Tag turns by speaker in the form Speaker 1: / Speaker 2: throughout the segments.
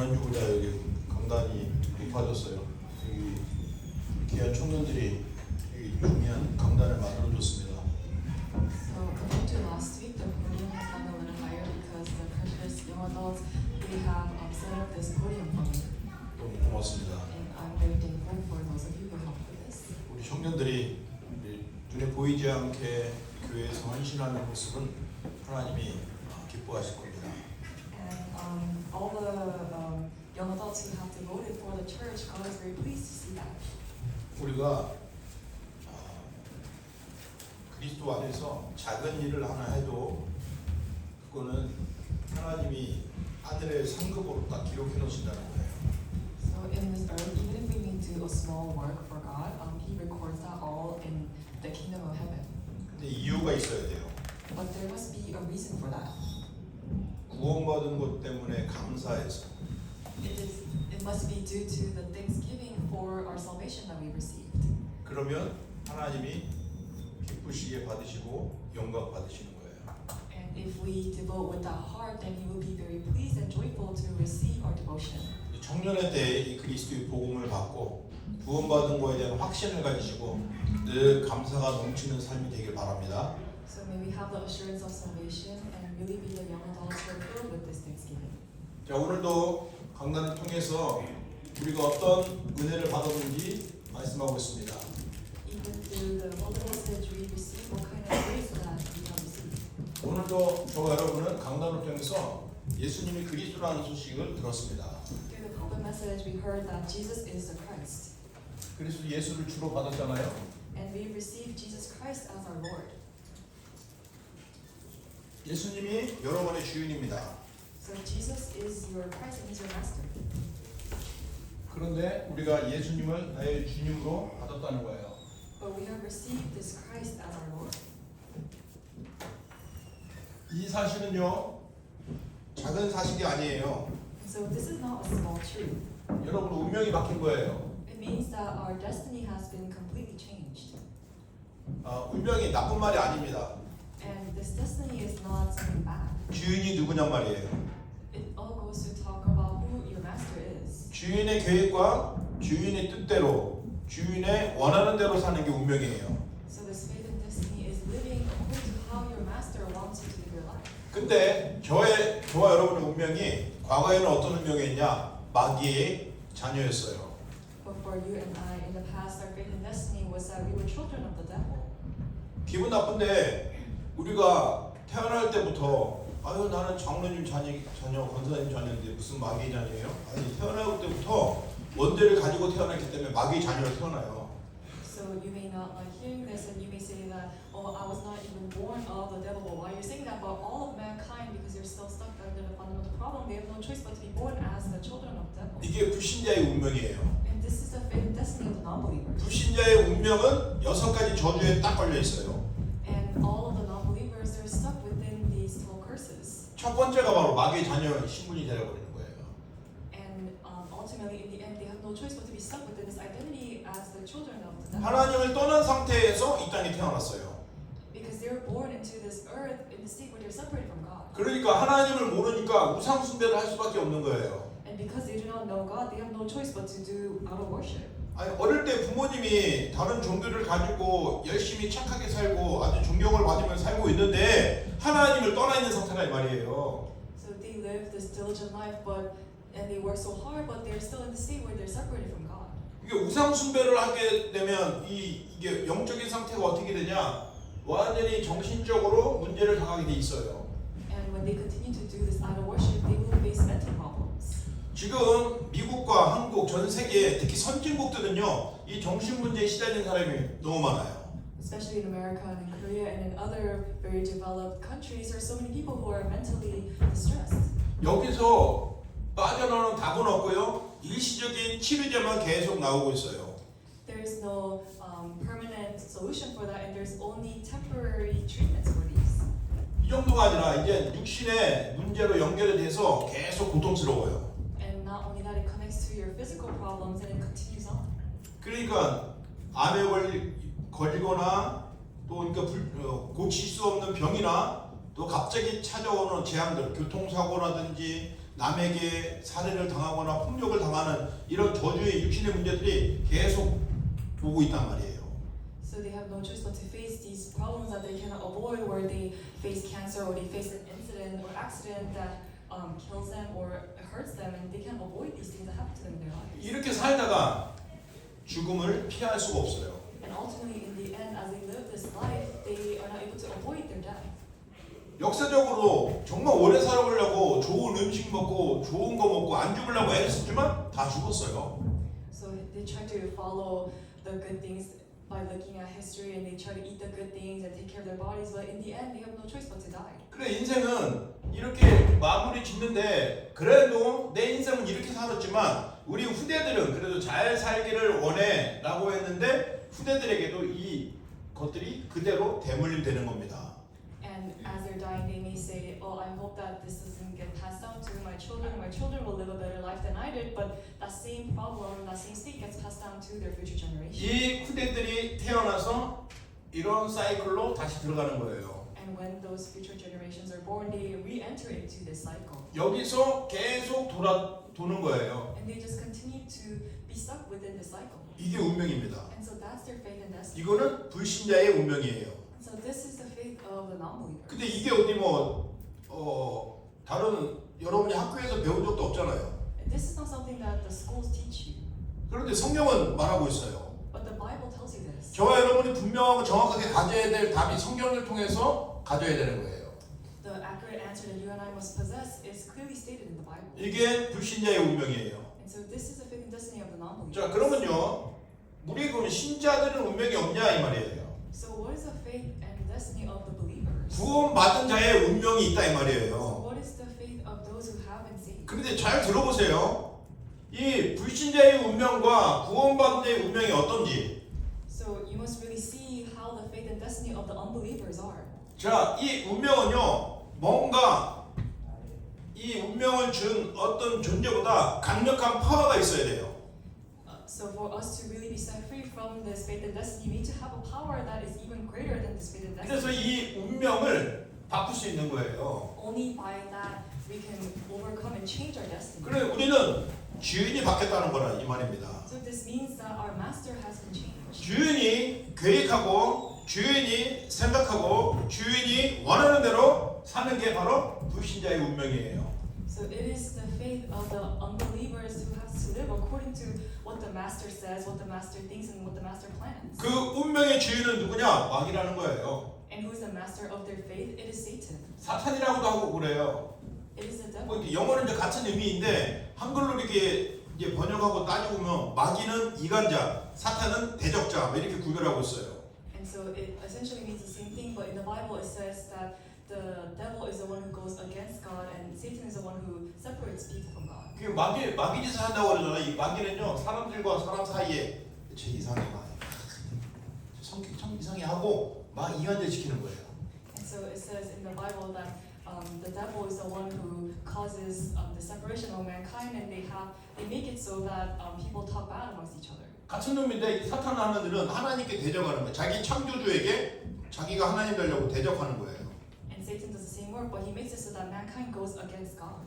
Speaker 1: 지난주보다 여기 강단이 높아졌어요. 여기 귀한 청년들이 여기 중요한 강단을 만들어줬습니다.
Speaker 2: So compared to last week, the podium has gone a little higher because the precious young adults they have set up this podium for me,
Speaker 1: 너무 고맙습니다.
Speaker 2: and I'm very thankful for those of you who helped with this.
Speaker 1: 우리 청년들이 우리 눈에 보이지 않게 교회에서 헌신하는 모습은 하나님이 기뻐하실 겁니다.
Speaker 2: And all the young adults who have devoted for the church, God is very pleased to see that.
Speaker 1: 우리가 그리스도 안에서 작은 일을 하나 해도 그거는 하나님이 하늘의 상급으로 딱 기록해 놓으신다는 거예요.
Speaker 2: So in this earth, even if we may do a small work for God, He records that all in the kingdom of heaven.
Speaker 1: 근데 이유가 있어야 돼요.
Speaker 2: But there must be a reason for that.
Speaker 1: 구원받은 것 때문에 감사해서.
Speaker 2: It must be due to the thanksgiving for our salvation that we received.
Speaker 1: 그러면 하나님이 기쁘시게 받으시고 영광 받으시는 거예요.
Speaker 2: And if we devote with that heart, then He will be very pleased and joyful to receive our devotion.
Speaker 1: 청년의 때에 이 그리스도의 복음을 받고 구원받은 거에 대한 확신을 가지시고 늘 감사가 넘치는 삶이 되길 바랍니다.
Speaker 2: So may we have the assurance of salvation and really be the young adults who are filled with this thanksgiving.
Speaker 1: 자, 오늘도 강단을 통해서 우리가 어떤 은혜를 받았는지 말씀하고 있습니다.
Speaker 2: Even through the whole message, we receive what kind of grace that we have received.
Speaker 1: 오늘도 저와 여러분은 강단을 통해서 예수님이 그리스도라는 소식을 들었습니다.
Speaker 2: Through the pulpit message, we heard that Jesus is the Christ.
Speaker 1: 그래서 예수를 주로 받았잖아요.
Speaker 2: And we received Jesus Christ as our Lord.
Speaker 1: 예수님이 여러분의 주인입니다.
Speaker 2: So Jesus is your Christ and He's your Master.
Speaker 1: 그런데 우리가 예수님을 나의 주님으로 받았다는 거예요.
Speaker 2: But we have received this Christ as our Lord.
Speaker 1: 이 사실은요, 작은 사실이 아니에요.
Speaker 2: So this is not a small truth.
Speaker 1: 여러분 운명이 바뀐 거예요.
Speaker 2: It means that our destiny has been completely changed.
Speaker 1: 운명이 나쁜 말이 아닙니다.
Speaker 2: And this destiny is not something bad.
Speaker 1: 주인이 누구냔 말이에요.
Speaker 2: It all goes to talk about who your master is.
Speaker 1: 주인의 계획과 주인의 뜻대로 주인의 원하는 대로 사는 게 운명이에요.
Speaker 2: So this faith and destiny is living according to how your master wants you to live your life.
Speaker 1: 근데 저와 여러분의 운명이 과거에는 어떤 운명이었냐? 마귀의 자녀였어요.
Speaker 2: But for you and I, in the past, our faith and destiny was that we were children of the devil.
Speaker 1: 기분 나쁜데 우리가 태어날 때부터 아유 나는 장로님 자녀 권사님 자녀인데 무슨 마귀의 자녀예요? 아니 태어날 때부터 원죄를 가지고 태어났기 때문에 마귀의 자녀로 태어나요.
Speaker 2: So you may not like hearing this, and you may say that, oh, I was not even born of the devil. But while you're saying that about all of mankind, because you're still stuck under the fundamental problem, they have no choice but to be born as the children of the devil.
Speaker 1: 이게 불신자의 운명이에요.
Speaker 2: And this is the fate and destiny of the non-believers.
Speaker 1: 불신자의 운명은 6가지 저주에 딱 걸려 있어요.
Speaker 2: And all of the non-believers are stuck within these 12 curses.
Speaker 1: 첫 번째가 바로 마귀의 자녀 신분이 되어버리는 거예요.
Speaker 2: And ultimately, in the end, they have no choice but to be stuck within this identity as the children of the devil.
Speaker 1: 하나님을 떠난 상태에서 이 땅에 태어났어요.
Speaker 2: Because they're born into this earth in the state where they're separated from God.
Speaker 1: 그러니까 하나님을 모르니까 우상 숭배를 할 수밖에 없는 거예요.
Speaker 2: And because they do not know God, they have no choice but to do idol worship.
Speaker 1: 아니 어릴 때 부모님이 다른 종교를 가지고 열심히 착하게 살고 아주 존경을 받으며 살고 있는데 하나님을 떠나 있는 상태라 이 말이에요.
Speaker 2: So they live this diligent life, and they work so hard, but they're still in the state where they're separated from God.
Speaker 1: 이게 우상 숭배를 하게 되면 이게 영적인 상태가 어떻게 되냐? 완전히 정신적으로 문제를 당하게 돼 있어요.
Speaker 2: And when they continue to do this idol worship, they will face mental problems.
Speaker 1: 지금 미국과 한국 전 세계 특히 선진국들은요 이 정신 문제에 시달리는 사람이 너무 많아요.
Speaker 2: Especially in America and in Korea and in other very developed countries, there are so many people who are mentally distressed.
Speaker 1: 여기서 빠져나오는 답은 없고요. 일시적인 치료제만 계속 나오고 있어요.
Speaker 2: There is no permanent solution for that, and there's only temporary treatments for these.
Speaker 1: 이 정도가 아니라 이제 육신의 문제로 연결이 돼서 계속 고통스러워요.
Speaker 2: And not only that, it connects to your physical problems and it continues on.
Speaker 1: 그러니까 암에 걸리거나 또 그러니까 고칠 수 없는 병이나 또 갑자기 찾아오는 재앙들, 교통사고라든지 남에게 살해를 당하거나 폭력을 당하는 이런 저주의 육신의 문제들이 계속 오고 있단 말이에요.
Speaker 2: So they have no choice but to face these problems that they cannot avoid, where they face cancer or they face an incident or accident that kills them or hurts them, and they can't avoid these things that happen to them in their lives.
Speaker 1: 이렇게 살다가 죽음을 피할 수가 없어요.
Speaker 2: And ultimately, in the end, as they live this life, they are not able to avoid their death.
Speaker 1: 역사적으로 정말 오래 살아보려고 좋은 음식 먹고 좋은 거 먹고 안 죽으려고 애를 썼지만 다 죽었어요.
Speaker 2: So they try to follow the good things by looking at history, and they try to eat the good things and take care of their bodies, but in the end, they have no choice but to die.
Speaker 1: 그래 인생은 이렇게 마무리 짓는데 그래도 내 인생은 이렇게 살았지만 우리 후대들은 그래도 잘 살기를 원해 라고 했는데 후대들에게도 이 것들이 그대로 대물림 되는 겁니다.
Speaker 2: And as they're dying, they may say, "Oh, I hope that this doesn't get passed down to my children. My children will live a better life than I did." But that same problem, that same state gets passed down to their future generations.
Speaker 1: 이 후대들이 태어나서 이런 사이클로 다시 들어가는 거예요.
Speaker 2: And when those future generations are born, they re-enter into this cycle,
Speaker 1: 여기서 계속 도는 거예요.
Speaker 2: and they just continue to be stuck within this cycle.
Speaker 1: 이게 운명입니다.
Speaker 2: And so that's their faith and destiny.
Speaker 1: 이거는 불신자의 운명이에요.
Speaker 2: So this is the faith of the non-believer.
Speaker 1: 근데 이게 어디 다른 여러분이 학교에서 배운 적도 없잖아요.
Speaker 2: And this is not something that the schools teach you,
Speaker 1: 그런데 성경은 말하고 있어요.
Speaker 2: but the Bible tells you this.
Speaker 1: 저와 여러분이 분명하고 정확하게 가져야 될 답이 성경을 통해서 가져야 되는 거예요.
Speaker 2: The accurate answer that you and I must possess is clearly stated in the Bible.
Speaker 1: 이게 불신자의 운명이에요.
Speaker 2: And so this is the faith and destiny of the non-believer.
Speaker 1: 자, 그러면요. 우리 그럼 신자들은 운명이 없냐 이 말이에요.
Speaker 2: So what is the faith and destiny of the believers?
Speaker 1: 구원받은 자의 운명이 있다 이
Speaker 2: So
Speaker 1: 말이에요.
Speaker 2: what is the faith of those who have been saved?
Speaker 1: 그런데 잘 들어보세요. 이 불신자의 운명과 구원받은 자의 운명이 어떤지.
Speaker 2: So you must really see how the faith and destiny of the unbelievers are.
Speaker 1: 자, 이 운명은요. 뭔가 이 운명을 준 어떤 존재보다 강력한 파워가 있어야 돼요.
Speaker 2: So for us to really be set free from this faith and destiny, we need to have a power that is even greater than this faith and
Speaker 1: 그래서
Speaker 2: destiny.
Speaker 1: 이 운명을 바꿀 수 있는 거예요.
Speaker 2: Only by that we can overcome and change our destiny.
Speaker 1: 그래 우리는 주인이 바뀌었다는 거라 이 말입니다.
Speaker 2: So this means that our master has been changed.
Speaker 1: 주인이 계획하고 주인이 생각하고 주인이 원하는 대로 사는 게 바로 불신자의 운명이에요.
Speaker 2: So it is the faith of the unbelievers who has to live according to what the master says, what the master thinks, and what the master plans.
Speaker 1: 그 운명의 주인은 누구냐? 마귀라는 거예요.
Speaker 2: And who is the master of their faith? It is Satan.
Speaker 1: 사탄이라고도 하고 그래요.
Speaker 2: It is the devil.
Speaker 1: 뭐 이렇게 영어는 이제 같은 의미인데 한글로 이렇게 이제 번역하고 따지고 보면 마귀는 이간자, 사탄은 대적자 뭐 이렇게 구별하고 있어요.
Speaker 2: And so it essentially means the same thing, but in the Bible it says that the devil is the one who goes against God, and Satan is the one who separates people from God.
Speaker 1: 그 마귀 짓을 한다고 그러잖아요. 이 마귀는요 사람들과 사람 사이에 제 이상해 막 성격이 참 이상해 하고 막 이간질 시키는 거예요.
Speaker 2: And so it says in the Bible that the devil is the one who causes the separation of mankind, and they make it so that people talk bad amongst each other.
Speaker 1: 같은 놈인데 이 사탄 하는 일은 하나님께 대적하는 거예요. 자기 창조주에게 자기가 하나님 되려고 대적하는 거예요.
Speaker 2: And Satan does the same work, but he makes it so that mankind goes against God.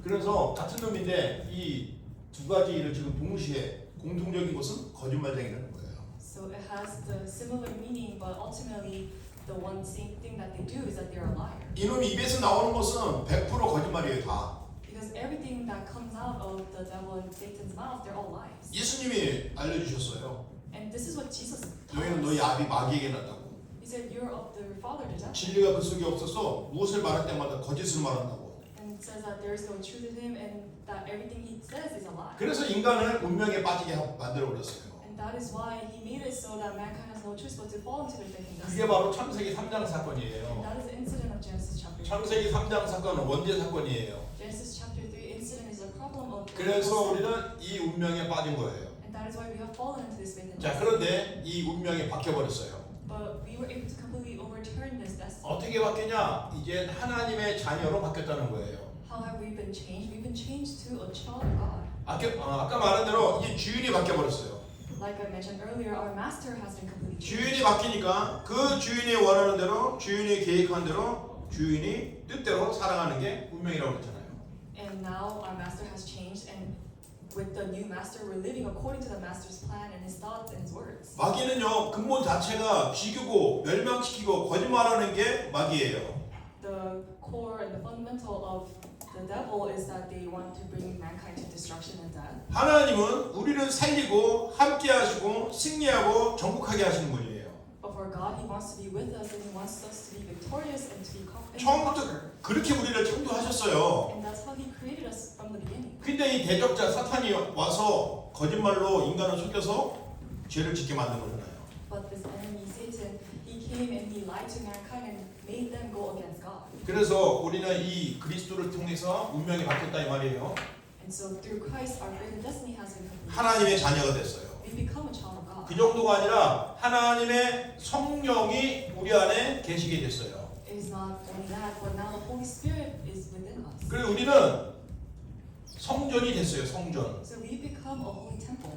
Speaker 1: 그래서 같은 놈인데 이 두 가지 일을 지금 동시에 공통적인 것은 거짓말쟁이라는 거예요.
Speaker 2: So it has the similar meaning, but ultimately the one same thing that they do is that they're a liar.
Speaker 1: 이놈이 입에서 나오는 것은 100% 거짓말이에요, 다.
Speaker 2: Because everything that comes out of the devil and Satan's mouth, they're all lies.
Speaker 1: 예수님이 알려주셨어요.
Speaker 2: And this is what Jesus
Speaker 1: 너희는
Speaker 2: told
Speaker 1: 너희
Speaker 2: us.
Speaker 1: 아비 마귀에게 났다고.
Speaker 2: He said, "You're of the father, the devil."
Speaker 1: 진리가 그 속에 없어서 무엇을 말할 때마다 거짓을 말한다고.
Speaker 2: And it says that there is no truth in him, and that everything he says is a lie.
Speaker 1: 그래서 인간을 운명에 빠지게 만들어 버렸어요.
Speaker 2: And that is why he made it so that mankind has no choice but to fall into their faith and
Speaker 1: 그게
Speaker 2: destiny.
Speaker 1: 바로 창세기 3장
Speaker 2: And
Speaker 1: 사건이에요.
Speaker 2: that is the incident of Genesis chapter 3.
Speaker 1: 창세기 3장 사건은 원죄 사건이에요.
Speaker 2: Genesis chapter 3 incident is a problem of
Speaker 1: 그래서 우리는 이 운명에 빠진 거예요.
Speaker 2: and that is why we have fallen into this faith and
Speaker 1: 자,
Speaker 2: destiny.
Speaker 1: 그런데 이 운명이 바뀌어 버렸어요.
Speaker 2: But we were able to completely overturn this destiny.
Speaker 1: 어떻게 바뀌냐? 이제 하나님의 자녀로 바뀌었다는 거예요.
Speaker 2: How have we been changed? We've been changed to a child of God.
Speaker 1: 아까 말한 대로 이제 주인이 바뀌어 버렸어요.
Speaker 2: Like I mentioned earlier, our master has been completely
Speaker 1: 주인이
Speaker 2: changed.
Speaker 1: 바뀌니까 그 주인이 원하는 대로 주인이 계획한 대로 주인이 뜻대로 살아가는 게 운명이라고 그랬잖아요.
Speaker 2: And now our master has changed, and with the new master, we're living according to the master's plan and his thoughts and his words.
Speaker 1: 마귀는요 근본 자체가 비교고 멸망시키고 거짓말하는 게 마귀예요.
Speaker 2: The core and the fundamental of the devil is that they want to bring mankind to destruction and death.
Speaker 1: 하나님은 우리를 살리고 함께하시고 승리하고 정복하게 하시는 분이에요.
Speaker 2: But for God, He wants to be with us, and He wants us to be victorious and to be
Speaker 1: 처음부터
Speaker 2: conqueror.
Speaker 1: 그렇게 우리를 창조하셨어요.
Speaker 2: And that's how He created us from the beginning.
Speaker 1: 근데 이 대적자 사탄이 와서 거짓말로 인간을 속여서 죄를 짓게 만든 거잖아요.
Speaker 2: But this enemy, Satan, he came and he lied to mankind and made them go against God.
Speaker 1: 그래서 우리는 이 그리스도를 통해서 운명이 바뀌었다 이 말이에요.
Speaker 2: And so through Christ, our greater destiny has been completed.
Speaker 1: 하나님의 자녀가 됐어요.
Speaker 2: We become a child of God.
Speaker 1: 그 정도가 아니라 하나님의 성령이 우리 안에 계시게 됐어요.
Speaker 2: It is not only that, but now the Holy Spirit is within us.
Speaker 1: 그리고 우리는 성전이 됐어요. 성전.
Speaker 2: So we become a holy temple.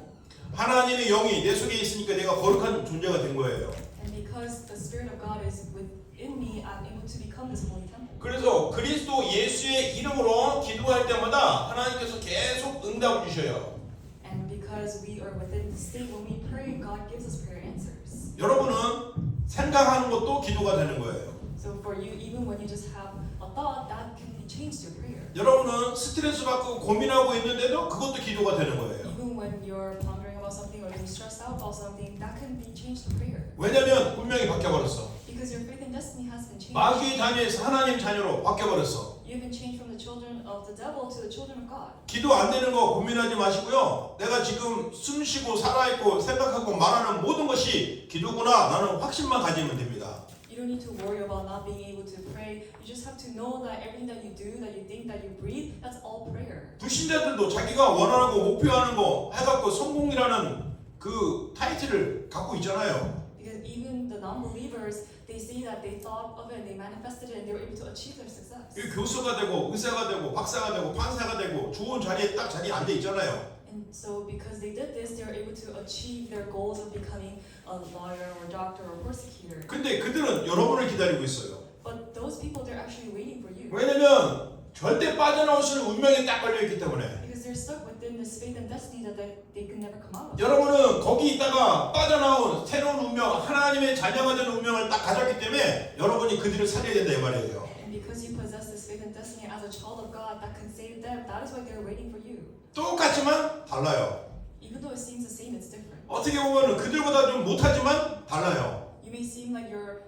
Speaker 1: 하나님의 영이 내 속에 있으니까 내가 거룩한 존재가 된 거예요.
Speaker 2: And because the Spirit of God is within me, I'm able to become this holy temple.
Speaker 1: 그래서 그리스도 예수의 이름으로 기도할 때마다 하나님께서 계속 응답을 주셔요.
Speaker 2: And because we are within the state when we pray, God gives us prayer answers.
Speaker 1: 여러분은 생각하는 것도 기도가 되는 거예요.
Speaker 2: So for you, even when you just have a thought, that can be changed to prayer.
Speaker 1: 여러분은 스트레스 받고 고민하고 있는데도 그것도 기도가 되는 거예요.
Speaker 2: Even when you're pondering about something or you're stressed out about something, that can be changed to prayer.
Speaker 1: 왜냐면 운명이 바뀌어버렸어.
Speaker 2: Because your faith and destiny has been changed.
Speaker 1: 마귀의 자녀에서 하나님 자녀로 바뀌어버렸어.
Speaker 2: You've been changed from the children of the devil to the children of God.
Speaker 1: 기도 안 되는 거 고민하지 마시고요. 내가 지금 숨 쉬고 살아있고 생각하고 말하는 모든 것이 기도구나. 나는 확신만 가지면 됩니다.
Speaker 2: You don't need to worry about not being able to pray. You just have to know that everything that you do, that you think, that you breathe, that's all prayer.
Speaker 1: 불신자들도 자기가 원하는 거 목표하는 거 해갖고 성공이라는 그 타이틀을 갖고 있잖아요.
Speaker 2: Because even the non-believers, they say that they thought of it and they manifested it and they were able to achieve their success.
Speaker 1: 이 교수가 되고 의사가 되고 박사가 되고 판사가 되고 좋은 자리에 딱 자리에 앉아 있잖아요.
Speaker 2: And so because they did this, they were able to achieve their goals of becoming a lawyer or doctor or prosecutor.
Speaker 1: 근데 그들은 여러분을 기다리고 있어요.
Speaker 2: But those people, they're actually waiting for you.
Speaker 1: 왜냐면 절대 빠져나올 수 있는 운명에 딱 걸려있기 때문에.
Speaker 2: Because they're stuck within this faith and destiny that they can never come out of.
Speaker 1: 여러분은 거기 있다가 빠져나온 새로운 운명, 하나님의 자녀가 되는 운명을 딱 가졌기 때문에 여러분이 그들을 살려야 된다 이 말이에요.
Speaker 2: And because you possess this faith and destiny as a child of God that can save them, that is why they're waiting for you.
Speaker 1: 똑같지만 달라요.
Speaker 2: Even though it seems the same, it's different.
Speaker 1: 어떻게 보면 그들보다 좀 못하지만 달라요.
Speaker 2: You may seem like you're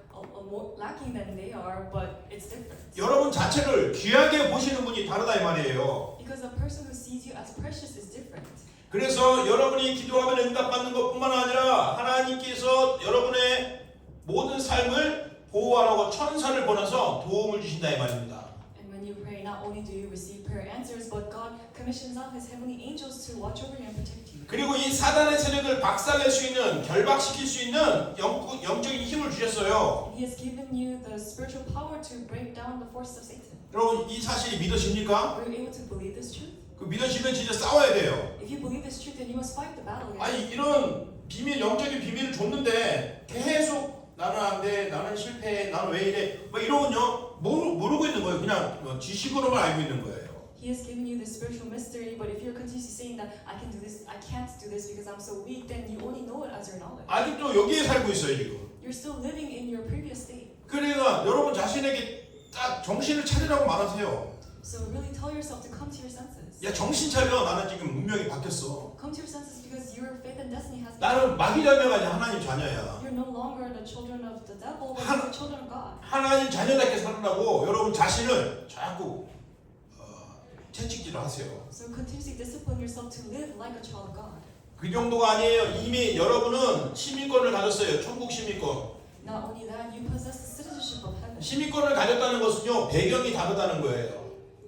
Speaker 2: more lacking than they are, but it's different.
Speaker 1: 여러분 자체를 귀하게 보시는 분이 다르다 이 말이에요.
Speaker 2: Because the person who sees you as precious is different.
Speaker 1: 그래서 여러분이 기도하면 응답받는 것뿐만 아니라 하나님께서 여러분의 모든 삶을 보호하라고 천사를 보내서 도움을 주신다 이 말입니다.
Speaker 2: And when you pray, not only do you receive prayer answers, but God commissions out His heavenly angels to watch over you and protect you.
Speaker 1: 그리고 이 사단의 세력을 박살낼 수 있는, 결박시킬 수 있는 영적인 힘을 주셨어요.
Speaker 2: He has given you the spiritual power to break down the forces of Satan.
Speaker 1: 여러분 이 사실이 믿어집니까?
Speaker 2: Are you able to believe this truth?
Speaker 1: 그 믿어지면 진짜 싸워야 돼요.
Speaker 2: If you believe this truth, then you must fight the battle against
Speaker 1: 아니 이런 비밀, 영적인 비밀을 줬는데 계속 나는 안 돼, 나는 실패해, 나는 왜 이래 뭐 이러면요 모르고 있는 거예요. 그냥 지식으로만 알고 있는 거예요.
Speaker 2: He has given you the spiritual mystery, but if you're continuously saying that I can do this, I can't do this because I'm so weak, then you only know it as your knowledge.
Speaker 1: 아직도 여기에 살고 있어요 지금.
Speaker 2: You're still living in your previous state.
Speaker 1: 그러니까 여러분 자신에게 딱 정신을 차리라고 말하세요.
Speaker 2: So really tell yourself to come to your senses.
Speaker 1: 야 정신 차려. 나는 지금 운명이 바뀌었어.
Speaker 2: Come to your senses because your faith and destiny has been.
Speaker 1: 나는 마귀 자녀가 아니라 하나님 자녀야.
Speaker 2: You're no longer the children of the devil, but you're the children of God.
Speaker 1: 하나님 자녀답게 살으라고 여러분 자신을 자꾸 채찍질을 하세요.
Speaker 2: So continuously discipline yourself to live like a child of God.
Speaker 1: 그 정도가 아니에요. 이미 여러분은 시민권을 가졌어요. 천국 시민권.
Speaker 2: Not only that, you possess the citizenship of heaven.
Speaker 1: 시민권을 가졌다는 것은요 배경이 다르다는 거예요.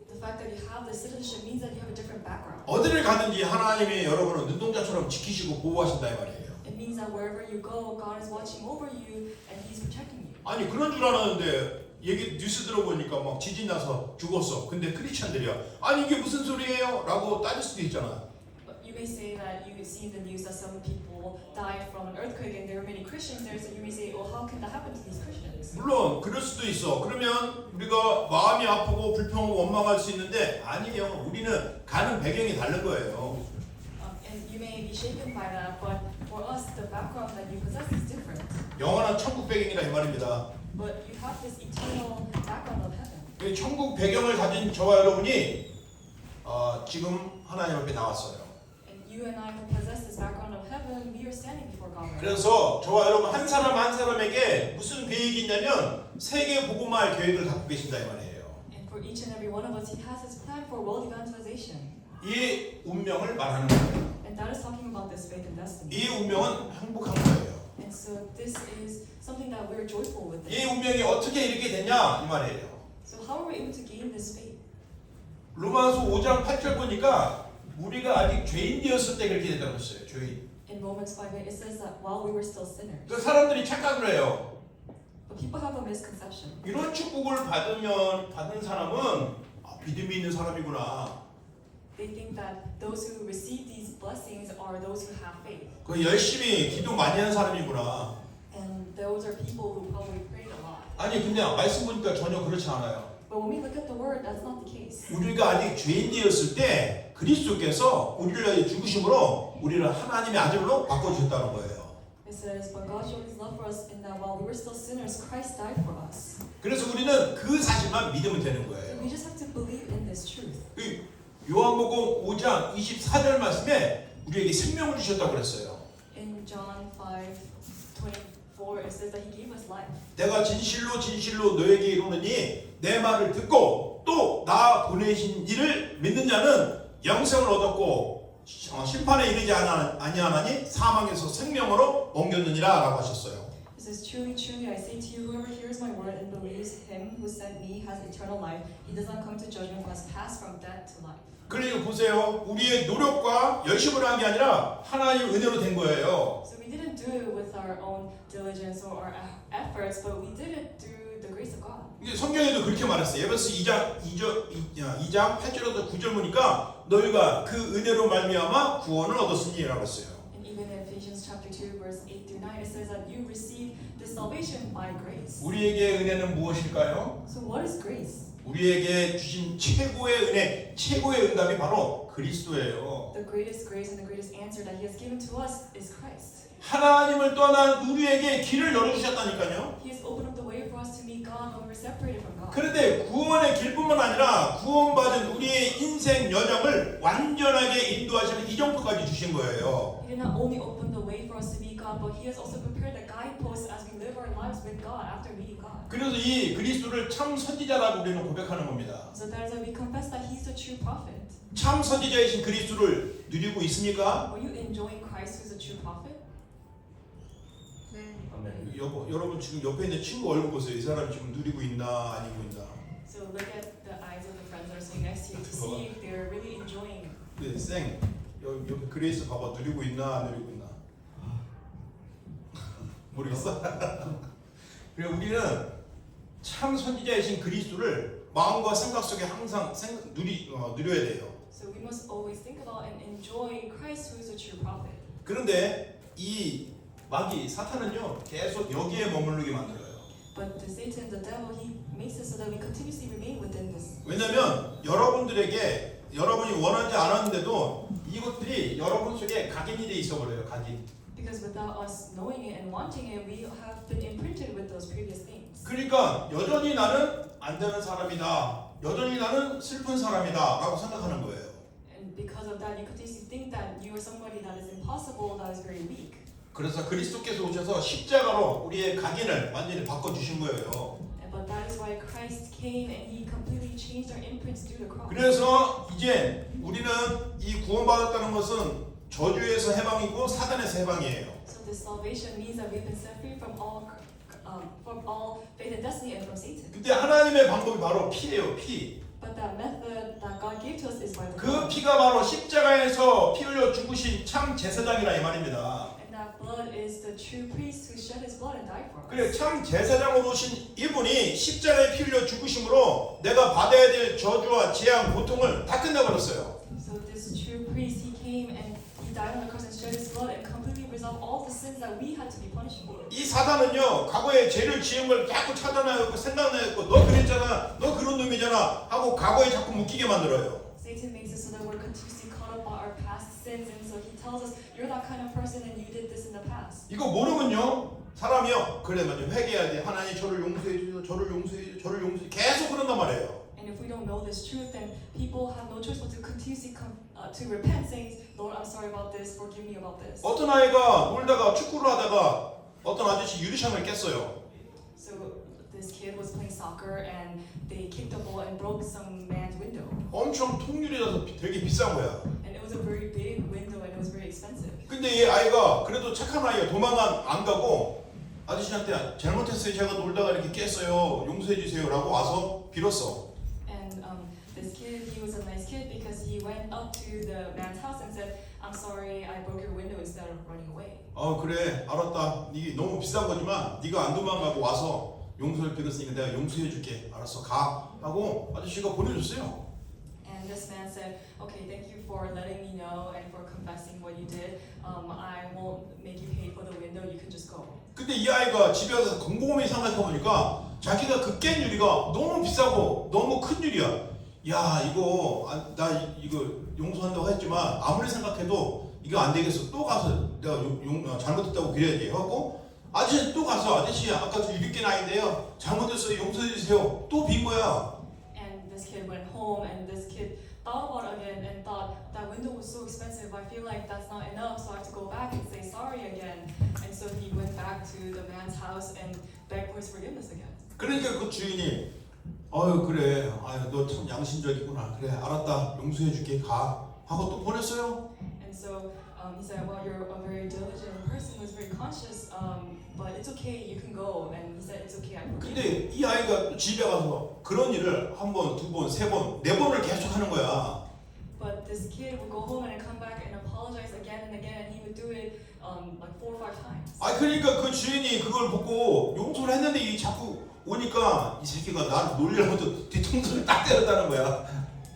Speaker 2: The fact that you have the citizenship means that you have a different background.
Speaker 1: 어디를 가든지 하나님이 여러분을 눈동자처럼 지키시고 보호하신다 이 말이에요.
Speaker 2: It means that wherever you go, God is watching over you and He's protecting you.
Speaker 1: 아니 그런 줄 알았는데 얘기 뉴스 들어보니까 막 지진 나서 죽었어. 근데 크리스찬들이야. 아니 이게 무슨 소리예요? 라고 따질 수도 있잖아.
Speaker 2: But you may say that you see in the news that some people died from an earthquake and there were many Christians there, so you may say, oh, how can that happen to these Christians?
Speaker 1: 물론 그럴 수도 있어. 그러면 우리가 마음이 아프고 불평하고 원망할 수 있는데 아니에요. 우리는 가는 배경이 다른 거예요.
Speaker 2: And you may be shaken by that, but for us, the background that you possess is different.
Speaker 1: 영원한 천국 배경이라 이 말입니다.
Speaker 2: But you have this eternal background of heaven.
Speaker 1: 이 천국 배경을 가진 저와 여러분이 지금 하나님 앞에 나왔어요.
Speaker 2: And you and I who possess this background of heaven, we are standing before God. Right now.
Speaker 1: 그래서 저와 여러분 한 사람 한 사람에게 무슨 계획이 있냐면 세계 복음화할 계획을 갖고 계신다 이 말이에요.
Speaker 2: And for each and every one of us, He has His plan for world evangelization.
Speaker 1: 이 운명을 말하는 거예요.
Speaker 2: And that is talking about this faith and destiny.
Speaker 1: 이 운명은 행복한 거예요.
Speaker 2: And so this is something that we're joyful with.
Speaker 1: 이 운명이 어떻게 이렇게 됐냐 이 말이에요.
Speaker 2: So how are we able to gain this faith?
Speaker 1: 로마서 5장 8절 보니까 우리가 아직 죄인 되었을 때 그렇게 됐다고 했어요. 죄인.
Speaker 2: In Romans 5, it says that while we were still sinners.
Speaker 1: 그 사람들이 착각을 해요.
Speaker 2: But people have a misconception.
Speaker 1: 이런 축복을 받은 사람은 믿음이 있는 사람이구나.
Speaker 2: They think that those who receive these blessings are those who have faith.
Speaker 1: 그 열심히 기도 많이 하는 사람이구나.
Speaker 2: And those are people who probably prayed a lot.
Speaker 1: 아니 근데 말씀 보니까 전혀 그렇지 않아요.
Speaker 2: But when we look at the word, that's not the case.
Speaker 1: 우리가 아직 죄인 되었을 때 그리스도께서 우리를 위해 죽으심으로 우리를 하나님의 아들로 바꿔주셨다는 거예요.
Speaker 2: It says, but God showed His love for us in that while we were still sinners, Christ died for us.
Speaker 1: 그래서 우리는 그 사실만 믿으면 되는
Speaker 2: So
Speaker 1: 거예요.
Speaker 2: we just have to believe in this truth.
Speaker 1: 요한복음 5장 24절 말씀에 우리에게 생명을 주셨다고 그랬어요.
Speaker 2: In John 5:24, it says that He gave us life.
Speaker 1: 내가 진실로 진실로 너에게 이르노니 내 말을 듣고 또 나 보내신 이를 믿는 자는 영생을 얻었고 심판에 이르지 아니하나니 사망에서 생명으로 옮겼느니라 라고 하셨어요.
Speaker 2: It says, truly, truly, I say to you, whoever hears my word and believes Him who sent me has eternal life. He does not come to judgment, but has passed from death to life.
Speaker 1: 그러니까 보세요. 우리의 노력과 열심으로 한 게 아니라 하나님의 은혜로 된 거예요.
Speaker 2: So we didn't do it with our own diligence or our efforts, but we did it through the grace of God.
Speaker 1: 이게 성경에도 그렇게 말했어요. 에베소 2장 8절에서 9절 보니까 너희가 그 은혜로 말미암아 구원을 얻었으니라고 했어요.
Speaker 2: And even in Ephesians chapter 2, verse 8 through 9, it says that you receive this salvation by grace.
Speaker 1: 우리에게 은혜는 무엇일까요?
Speaker 2: So what is grace?
Speaker 1: 우리에게 주신 최고의 은혜, 최고의 응답이 바로 그리스도예요.
Speaker 2: The greatest grace and the greatest answer that He has given to us is Christ.
Speaker 1: 하나님을 떠난 우리에게 길을 열어주셨다니까요.
Speaker 2: He has opened up the way for us to meet God when we're separated from God.
Speaker 1: 그런데 구원의 길뿐만 아니라 구원받은 우리의 인생 여정을 완전하게 인도하시는 이정표까지 주신 거예요.
Speaker 2: He did not only open the way for us to meet God, but He has also prepared the guideposts as we live our lives with God after meeting God.
Speaker 1: 그래서 이 그리스도를 참 선지자라고 우리는 고백하는 겁니다.
Speaker 2: So that is why we confess that He's the true prophet.
Speaker 1: 참 선지자이신 그리스도를 누리고 있습니까?
Speaker 2: Are you enjoying Christ who's a true prophet?
Speaker 1: 여러분 지금 옆에 있는 친구 얼굴 보세요. 이 사람 지금 누리고 있나 아니고 있나.
Speaker 2: So look at the eyes of the friends that are sitting next to you to see if they're really enjoying.
Speaker 1: 네, 쌩 옆에 그레이스 봐봐 누리고 있나 안 누리고 있나. 모르겠어. 그래 우리는 참 선지자이신 그리스도를 마음과 생각 속에 항상 누려야 돼요.
Speaker 2: So we must always think about and enjoy Christ who is a true prophet.
Speaker 1: 그런데 이 마귀 사탄은요 계속 여기에 머무르게 만들어요.
Speaker 2: But the Satan, the devil, he makes it so that we continuously remain within this.
Speaker 1: 왜냐하면 여러분들에게 여러분이 원하지 않았는데도 이것들이 여러분 속에 각인이 돼 있어버려요. 각인.
Speaker 2: Because without us knowing it and wanting it, we have been imprinted with those previous things.
Speaker 1: 그러니까 여전히 나는 안 되는 사람이다. 여전히 나는 슬픈 사람이다라고 생각하는 거예요.
Speaker 2: And because of that, you continuously think that you are somebody that is impossible, that is very weak.
Speaker 1: 그래서 그리스도께서 오셔서 십자가로 우리의 각인을 완전히 바꿔주신 거예요.
Speaker 2: But that is why Christ came and He completely changed our imprints through the cross.
Speaker 1: 그래서 이제 우리는 이 구원받았다는 것은 저주에서 해방이고 사단에서 해방이에요.
Speaker 2: So this salvation means that we've been set free from all faith and destiny and from Satan.
Speaker 1: 근데 하나님의 방법이 바로 피예요. 피.
Speaker 2: But that method that God gave to us is by the
Speaker 1: 그
Speaker 2: blood.
Speaker 1: 피가 바로 십자가에서 피 흘려 죽으신 참 제사장이라 이 말입니다.
Speaker 2: And that blood is the true priest who shed His blood and died for us.
Speaker 1: 그래 참 제사장으로 오신 이분이 십자가에 피 흘려 죽으심으로 내가 받아야 될 저주와 재앙, 고통을 다 끝내버렸어요.
Speaker 2: So this true priest, he came and he died on the cross and shed his blood and completely resolved all the sins that we he had to be punished for.
Speaker 1: 이 사단은요 과거에 죄를 지은 걸 자꾸 찾아내고 생각내고 너 그랬잖아, 너 그런 놈이잖아 하고 과거에 자꾸 묶이게 만들어요.
Speaker 2: Satan makes it so that we're continuously caught up by our past sins, and so he tells us, you're that kind of person and you did this in the past.
Speaker 1: 이거 모르면요 사람이요 그래 맞아 회개해야 돼. 하나님 저를 용서해 주세요, 저를 용서해 주세요, 저를 용서해 주세요. 계속 그런단 말이에요.
Speaker 2: And if we don't know this truth, then people have no choice but to continuously come to repent, saying, Lord, I'm sorry about this, forgive me about this.
Speaker 1: 어떤 아이가 놀다가 축구를 하다가 어떤 아저씨 유리창을 깼어요.
Speaker 2: So this kid was playing soccer and they kicked a ball and broke some man's window.
Speaker 1: 엄청 통유리라서 되게 비싼 거야.
Speaker 2: And it was a very big window and it was very expensive.
Speaker 1: 근데 이 아이가 그래도 착한 아이가 도망 안 가고 아저씨한테 잘못했어요. 제가 놀다가 이렇게 깼어요. 용서해 주세요라고 와서 빌었어.
Speaker 2: And this kid, he was a nice kid because he went up to the man's house and said, I'm sorry, I broke your window instead of running away.
Speaker 1: 그래 알았다. 이게 너무 비싼 거지만 네가 안 도망가고 와서 용서를 빌었으니까 내가 용서해 줄게. 알았어 가 하고 아저씨가 보내줬어요.
Speaker 2: And this man said, okay, thank you for letting me know and for confessing what you did. I won't make you pay for the window. You can just go.
Speaker 1: 근데 이 아이가 집에 와서 곰곰이 생각해 보니까 자기가 그 깬 유리가 너무 비싸고 너무 큰 유리야. 야 이거 나 이거 용서한다고 했지만 아무리 생각해도 이거 안 되겠어. 또 가서 내가 잘못했다고 그래야지 하고 아저씨 또 가서 아저씨 아까 저 유리 깬 아이인데요. 잘못했어요. 용서해 주세요. 또 빈 거야.
Speaker 2: And this kid went home and this kid thought about it again and thought that window was so expensive. I feel like that's not enough, so I have to go back and say sorry again. And so he went back to the man's house and begged for his forgiveness again.
Speaker 1: 그러니까 그 주인이 그래 너 참 양심적이구나. 그래 알았다. 용서해 줄게. 가 하고 또 보냈어요.
Speaker 2: And so he said, well, you're a very diligent person who's very conscious, but it's okay, you can go. And he said, it's okay, I forgive you.
Speaker 1: 근데 이 아이가 또 집에 가서 그런 일을 한 번, 두 번, 세 번, 네 번을 계속 하는 거야.
Speaker 2: But this kid would go home and come back and apologize again and again. He would do it like 4 or 5 times.
Speaker 1: 그러니까 그 주인이 그걸 보고 용서를 했는데 이 자꾸 오니까 이 새끼가 나를 놀려고 뒤통수를 딱 때렸다는 거야.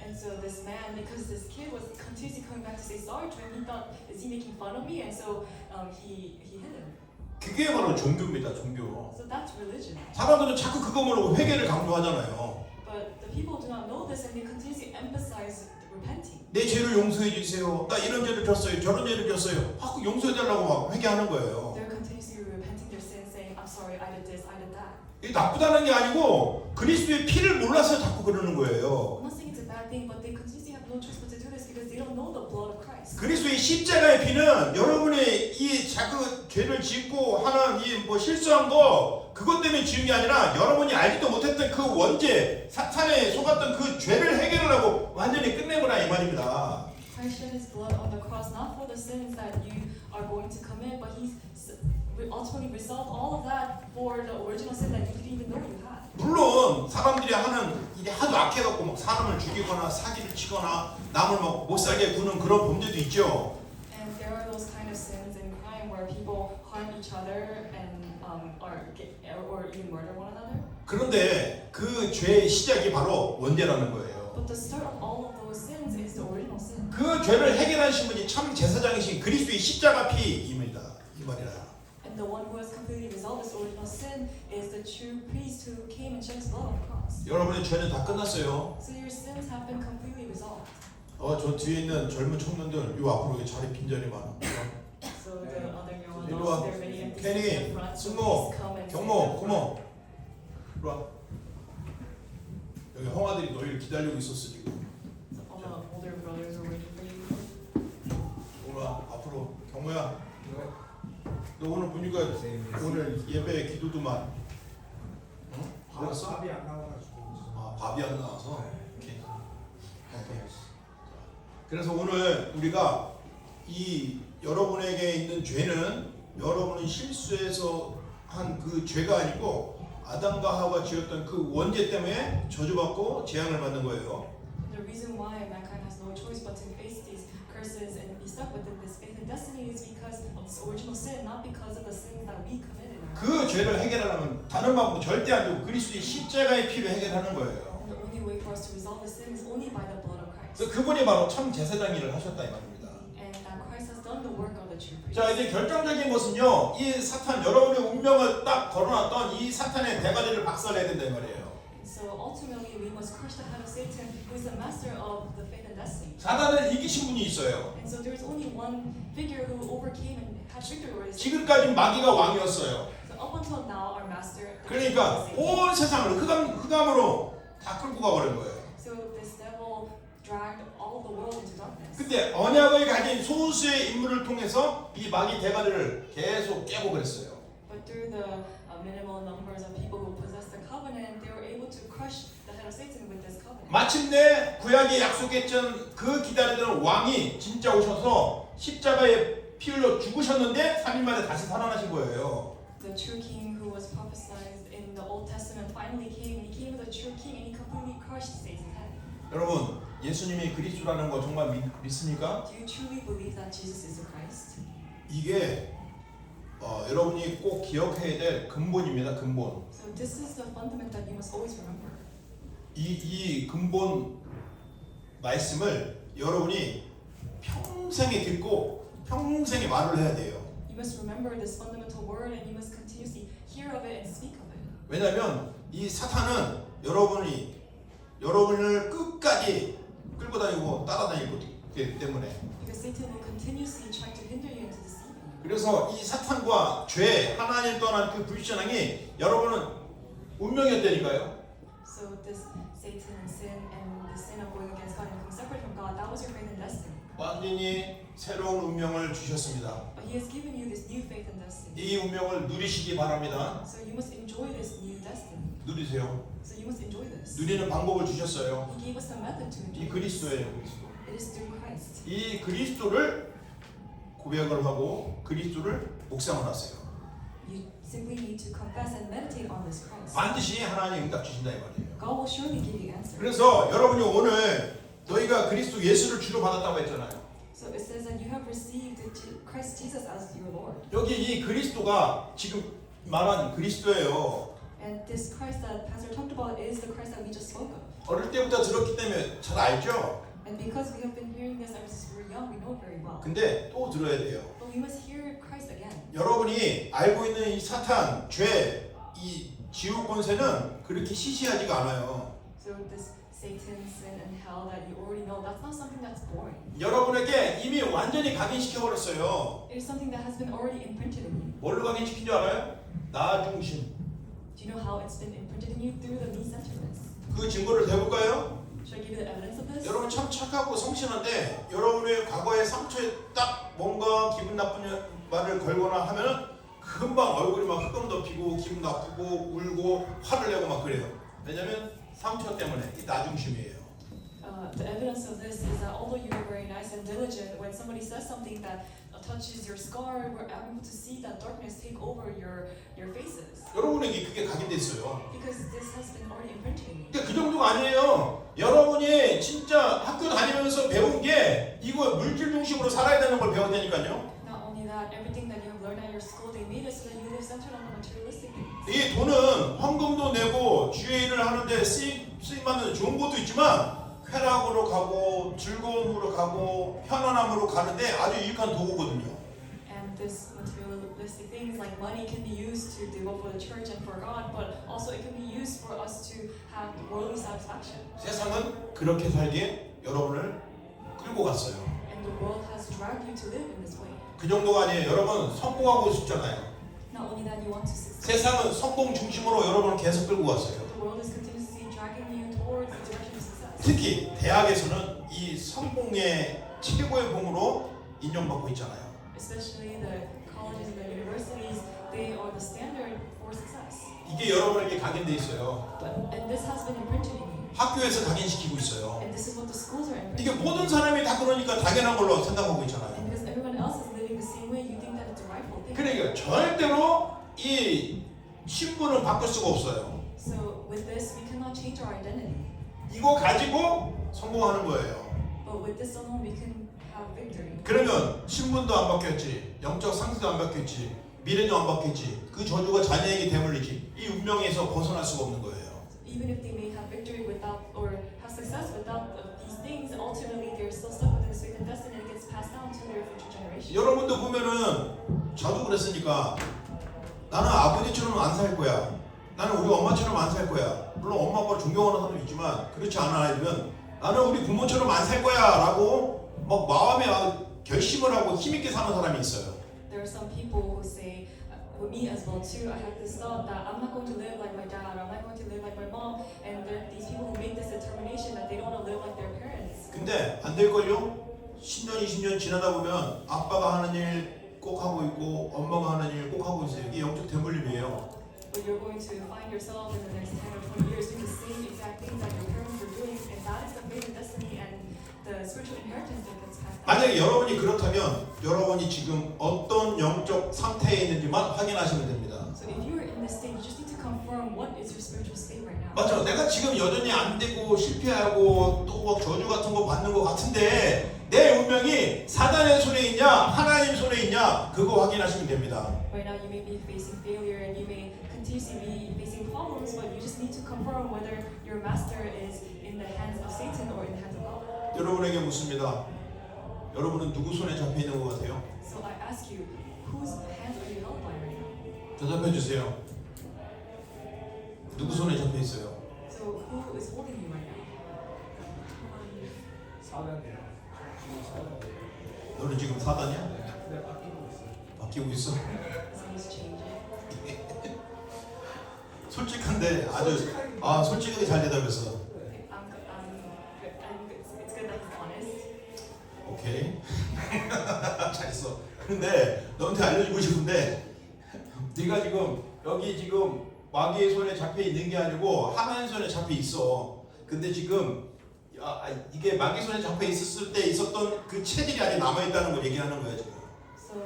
Speaker 2: And so this man, because this kid was continuously coming back to say sorry to him, he thought, is he making fun of me? And so he hit him.
Speaker 1: 그게 바로 종교입니다, 종교.
Speaker 2: So that's religion.
Speaker 1: 사람들은 자꾸 그거 모르고 회개를 강조하잖아요.
Speaker 2: But the people do not know this and they continuously emphasize repenting.
Speaker 1: 내 죄를 용서해 주세요. 나 이런 죄를 졌어요. 저런 죄를 졌어요. 자꾸 용서해 달라고 막 회개하는 거예요.
Speaker 2: They're continuously repenting their sins, saying, I'm sorry, I did this, I did that.
Speaker 1: 이게 나쁘다는 게 아니고 그리스도의 피를 몰라서 자꾸 그러는 거예요.
Speaker 2: I'm not saying it's a bad thing, but they continuously have no choice but to do this because they don't know the blood of Christ.
Speaker 1: 그리스도의 십자가의 피는 여러분의 이 자꾸 죄를 짓고 하는 이 뭐 실수한 거 그것 때문에 지은 게 아니라 여러분이 알지도 못했던 그 원죄 사탄에 속았던 그 죄를 해결하려고 완전히 끝내보라 이 말입니다.
Speaker 2: Christ shed his blood on the cross not for the sins that you are going to commit, but he ultimately resolved all of that for the original sin that you didn't even know you had.
Speaker 1: 물론 사람들이 하는 일이 하도 악해갖고 막 사람을 죽이거나 사기를 치거나 남을 막 못살게 구는 그런 범죄도 있죠.
Speaker 2: And there are those kind of sins and crime where people harm each other and or even murder one another.
Speaker 1: 그런데 그 죄의 시작이 바로 원죄라는 거예요.
Speaker 2: But the start of all of those sins is the original sin.
Speaker 1: 그 죄를 해결하신 분이 참 제사장이신 그리스도의 십자가 피입니다. 이 말이라.
Speaker 2: And the one who has completely resolved this original sin is the true priest who came and shed his blood on the cross.
Speaker 1: 여러분의 죄는 다 끝났어요.
Speaker 2: So your sins have been completely resolved.
Speaker 1: 저 뒤에 있는 젊은 청년들 요 앞으로 자리 빈자리 많아.
Speaker 2: So the other young
Speaker 1: 이리 와.
Speaker 2: adults, there are many empty seats
Speaker 1: 케니,
Speaker 2: in the front. So
Speaker 1: 승모,
Speaker 2: please come and sit
Speaker 1: 경모,
Speaker 2: in the front.
Speaker 1: 고모. 이리 와. 여기 형아들이 너희를 기다리고 있었어 지금.
Speaker 2: All the older brothers are waiting for you.
Speaker 1: 오늘 앞으로 경모야. 너 오늘 보니까 오늘 예배 기도도만. 응? 알았어?
Speaker 3: 밥이 안 나와가지고.
Speaker 1: 밥이 안 나와서. 오케이. 그래서 오늘 우리가 이 여러분에게 있는 죄는 여러분이 실수해서 한 그 죄가 아니고 아담과 하와가 지었던 그 원죄 때문에 저주받고 재앙을 받는 거예요.
Speaker 2: The reason why mankind has no choice but to face these curses and be stuck within this faith and destiny is because of this original sin, not because of the sins that we committed.
Speaker 1: 그 죄를 해결하려면 다른 방법 절대 안 되고 그리스도의 십자가의 피로 해결하는 거예요.
Speaker 2: And the only way for us to resolve the sin is only by the blood of Christ.
Speaker 1: 그래서 그분이 바로 참 제사장 일을 하셨다 이 말입니다.
Speaker 2: And that Christ has done the work of the true priest.
Speaker 1: 자, 이제 결정적인 것은요. 이 사탄, 여러분의 운명을 딱 걸어놨던 이 사탄의 대가리를 박살내야 된다 이 말이에요.
Speaker 2: So ultimately, we must crush the head of Satan, who is the master of the faith and destiny.
Speaker 1: 사탄을 이기신 분이 있어요.
Speaker 2: And so there is only one figure who overcame and had victory over Satan.
Speaker 1: 지금까지 마귀가 왕이었어요.
Speaker 2: So up until now, our master.
Speaker 1: 그러니까 온 세상을 흑암으로 다 끌고 가버린 거예요.
Speaker 2: So this devil dragged all the world into darkness.
Speaker 1: 근데 언약을 가진 소수의 인물을 통해서 이 마귀 대가리를 계속 깨고 그랬어요.
Speaker 2: But through the minimal numbers of people who possess the covenant, they were able to crush the head of Satan with this covenant.
Speaker 1: 마침내 구약에 약속했던 그 기다리던 왕이 진짜 오셔서 십자가에 피 흘려 죽으셨는데 3일 만에 다시 살아나신 거예요.
Speaker 2: The true king who was prophesied in the Old Testament finally came. He came as a true king and he completely crushed Satan's head.
Speaker 1: 여러분, 예수님이 그리스도라는 거 정말 믿습니까?
Speaker 2: Do you truly believe that Jesus is the Christ?
Speaker 1: 이게 여러분이 꼭 기억해야 될 근본입니다. 근본.
Speaker 2: So this is the fundament that you must always remember.
Speaker 1: 이 근본 말씀을 여러분이 평생에 듣고 평생에 말을 해야 돼요.
Speaker 2: You must remember this fundamental word and you must continuously hear of it and speak of it.
Speaker 1: 왜냐하면 이 사탄은 여러분을 끝까지 끌고 다니고 따라다니기 때문에.
Speaker 2: Because Satan will continuously try to hinder you into deceiving you.
Speaker 1: 그래서 이 사탄과 죄, 하나님 떠난 그 불신앙이 여러분은 운명이었다니까요.
Speaker 2: So this Satan and sin and the sin of going against God and becoming separate from God, that was your faith and destiny.
Speaker 1: 완전히 새로운 운명을 주셨습니다.
Speaker 2: But He has given you this new faith and destiny.
Speaker 1: 이 운명을 누리시기 바랍니다.
Speaker 2: So you must enjoy this new destiny.
Speaker 1: 누리세요.
Speaker 2: So you must enjoy this.
Speaker 1: 누리는 방법을 주셨어요.
Speaker 2: He gave us a method to
Speaker 1: 이
Speaker 2: enjoy.
Speaker 1: 그리스도예요, 그리스도.
Speaker 2: It is through Christ.
Speaker 1: 이 그리스도를 고백을 하고 그리스도를 묵상을 하세요.
Speaker 2: You simply need to confess and meditate on this Christ.
Speaker 1: 반드시 하나님 응답 주신다 이 말이에요.
Speaker 2: God will surely give you answers.
Speaker 1: 그래서 여러분이 오늘 너희가 그리스도 예수를 주로 받았다고 했잖아요.
Speaker 2: So it says that you have received Christ Jesus as your Lord.
Speaker 1: 여기 이 그리스도가 지금 말한 그리스도예요.
Speaker 2: And this Christ that Pastor talked about is the Christ that we just spoke of.
Speaker 1: 어릴 때부터 들었기 때문에 잘 알죠.
Speaker 2: And because we have been hearing this ever since we were young, we know it very well.
Speaker 1: 근데 또 들어야 돼요.
Speaker 2: But we must hear Christ again.
Speaker 1: 여러분이 알고 있는 이 사탄, 죄, 이 지옥 권세는 그렇게 시시하지가 않아요.
Speaker 2: So this Satan, sin, and hell that you already know, that's not something that's boring.
Speaker 1: 여러분에게 이미 완전히 각인시켜 버렸어요.
Speaker 2: It is something that has been already imprinted in you.
Speaker 1: 뭘로 각인시킨 줄 알아요? 나 중심.
Speaker 2: Do you know how it's been imprinted in you? Through the me-centeredness.
Speaker 1: 그 증거를 대볼까요?
Speaker 2: Should I give you the evidence of this?
Speaker 1: 여러분 참 착하고 성실한데 여러분의 과거의 상처에 딱 뭔가 기분 나쁜 말을 걸거나 하면은 금방 얼굴이 막 흑염 덮이고 기분 나쁘고 울고 화를 내고 막 그래요. 왜냐면 상처 때문에 이 나중심이에요.
Speaker 2: The evidence of this is that although you are very nice and diligent, when somebody says something that touches your scar, we're able to see that darkness take over your faces.
Speaker 1: 여러분에게 그게 각인돼 있어요.
Speaker 2: Because this has been already imprinted in you.
Speaker 1: 근데 그 정도가 아니에요. 여러분이 진짜 학교 다니면서 배운 게 이거 물질 중심으로 살아야 되는 걸 배웠다니까요.
Speaker 2: Not only that, everything that you have learned at your school, they made it so that you live centered on the materialistic things.
Speaker 1: 이 돈은 헌금도 내고 주의 일을 하는데 쓰임받는 좋은 것도 있지만 쾌락으로 가고 즐거움으로 가고 편안함으로 가는데 아주 유익한 도구거든요.
Speaker 2: And this materialistic things like money can be used to devote for the church and for God, but also it can be used for us to have worldly satisfaction.
Speaker 1: 세상은 그렇게 살게 여러분을 끌고 갔어요.
Speaker 2: And the world has dragged you to live in this way.
Speaker 1: 그 정도가 아니에요. 여러분 성공하고 싶잖아요.
Speaker 2: Not only that, you want to succeed.
Speaker 1: 세상은 성공 중심으로 여러분을 계속 끌고 갔어요.
Speaker 2: The world is continuously dragging you towards the direction of success.
Speaker 1: 특히 대학에서는 이 성공의 최고의 공으로 인정받고 있잖아요.
Speaker 2: Especially the colleges and the universities, they are the standard for success.
Speaker 1: 이게 여러분에게 각인돼 있어요.
Speaker 2: And this has been imprinted in you.
Speaker 1: 학교에서 각인시키고 있어요.
Speaker 2: And this is what the schools are
Speaker 1: 이게
Speaker 2: imprinting.
Speaker 1: 모든 사람이 다 그러니까 당연한 걸로 생각하고 있잖아요.
Speaker 2: And because everyone else is living the same way, you think that it's a rightful thing.
Speaker 1: 그러니까 절대로 이 신분을 바꿀 수가 없어요.
Speaker 2: So with this, we cannot change our identity.
Speaker 1: 이거 가지고 성공하는 거예요.
Speaker 2: But with this alone, we can have victory.
Speaker 1: 그러면 신분도 안 바뀌었지, 영적 상태도 안 바뀌었지, 미래도 안 바뀌었지. 그 저주가 자녀에게 대물리지. 이 운명에서 벗어날 수가 없는 거예요.
Speaker 2: Even if they may have victory without or have success without these things, ultimately they're still stuck within this faith and destiny and it gets passed passed down to their future generation.
Speaker 1: 여러분도 보면은 저도 그랬으니까 나는 아버지처럼 안 살 거야. 나는 우리 엄마처럼 안 살 거야. 물론 엄마 아빠를 존경하는 사람도 있지만 그렇지 않은 아이들은 나는 우리 부모처럼 안 살 거야라고 막 마음에 결심을 하고 힘있게 사는 사람이 있어요.
Speaker 2: There are some people who say, with me as well too, I have this thought that I'm not going to live like my dad, or I'm not going to live like my mom, and there are these people who make this determination that they don't want to live like their parents.
Speaker 1: 근데 안 될걸요? 10년, 20년 지나다 보면 아빠가 하는 일 꼭 하고 있고 엄마가 하는 일 꼭 하고 있어요. 이게 영적 대물림이에요.
Speaker 2: But you're going to find yourself in the next 10 or 20 years doing the same exact things that your parents were doing, and that is the fate and destiny and the spiritual inheritance that gets passed down.
Speaker 1: 만약에 여러분이 그렇다면 여러분이 지금 어떤 영적 상태에 있는지만 확인하시면 됩니다.
Speaker 2: So if you are in this state, you just need to confirm what is your spiritual state right now.
Speaker 1: 맞죠? 내가 지금 여전히 안 되고 실패하고 또 막 저주 같은 거 받는 거 같은데 내 운명이 사단의 손에 있냐 하나님 손에 있냐 그거 확인하시면 됩니다.
Speaker 2: Right now, you may be facing failure and you may continuously be facing problems, but you just need to confirm whether your master is in the hands of Satan or in the hands of God.
Speaker 1: 여러분에게 묻습니다. 여러분은 누구 손에 잡혀 있는 것 같아요?
Speaker 2: So I ask you, whose hands are you held by right now?
Speaker 1: 대답해 주세요. 누구 손에 잡혀 있어요?
Speaker 2: So who is holding you right now?
Speaker 3: 사단이에요. 지금 사단이에요.
Speaker 1: 너는 지금 사단이야?
Speaker 3: 네, 바뀌고 있어요.
Speaker 1: 바뀌고 있어?
Speaker 2: Things changing.
Speaker 1: 솔직한데 아주 솔직하게 잘 대답했어.
Speaker 2: It's good that he's honest.
Speaker 1: 오케이. 잘했어. 근데 너한테 알려주고 싶은데 네가 지금 여기 지금 마귀의 손에 잡혀 있는 게 아니고 하나님 손에 잡혀 있어. 근데 지금 이게 마귀 손에 잡혀 있었을 때 있었던 그 체질이 아직 남아 있다는 걸 얘기하는 거야 지금.
Speaker 2: So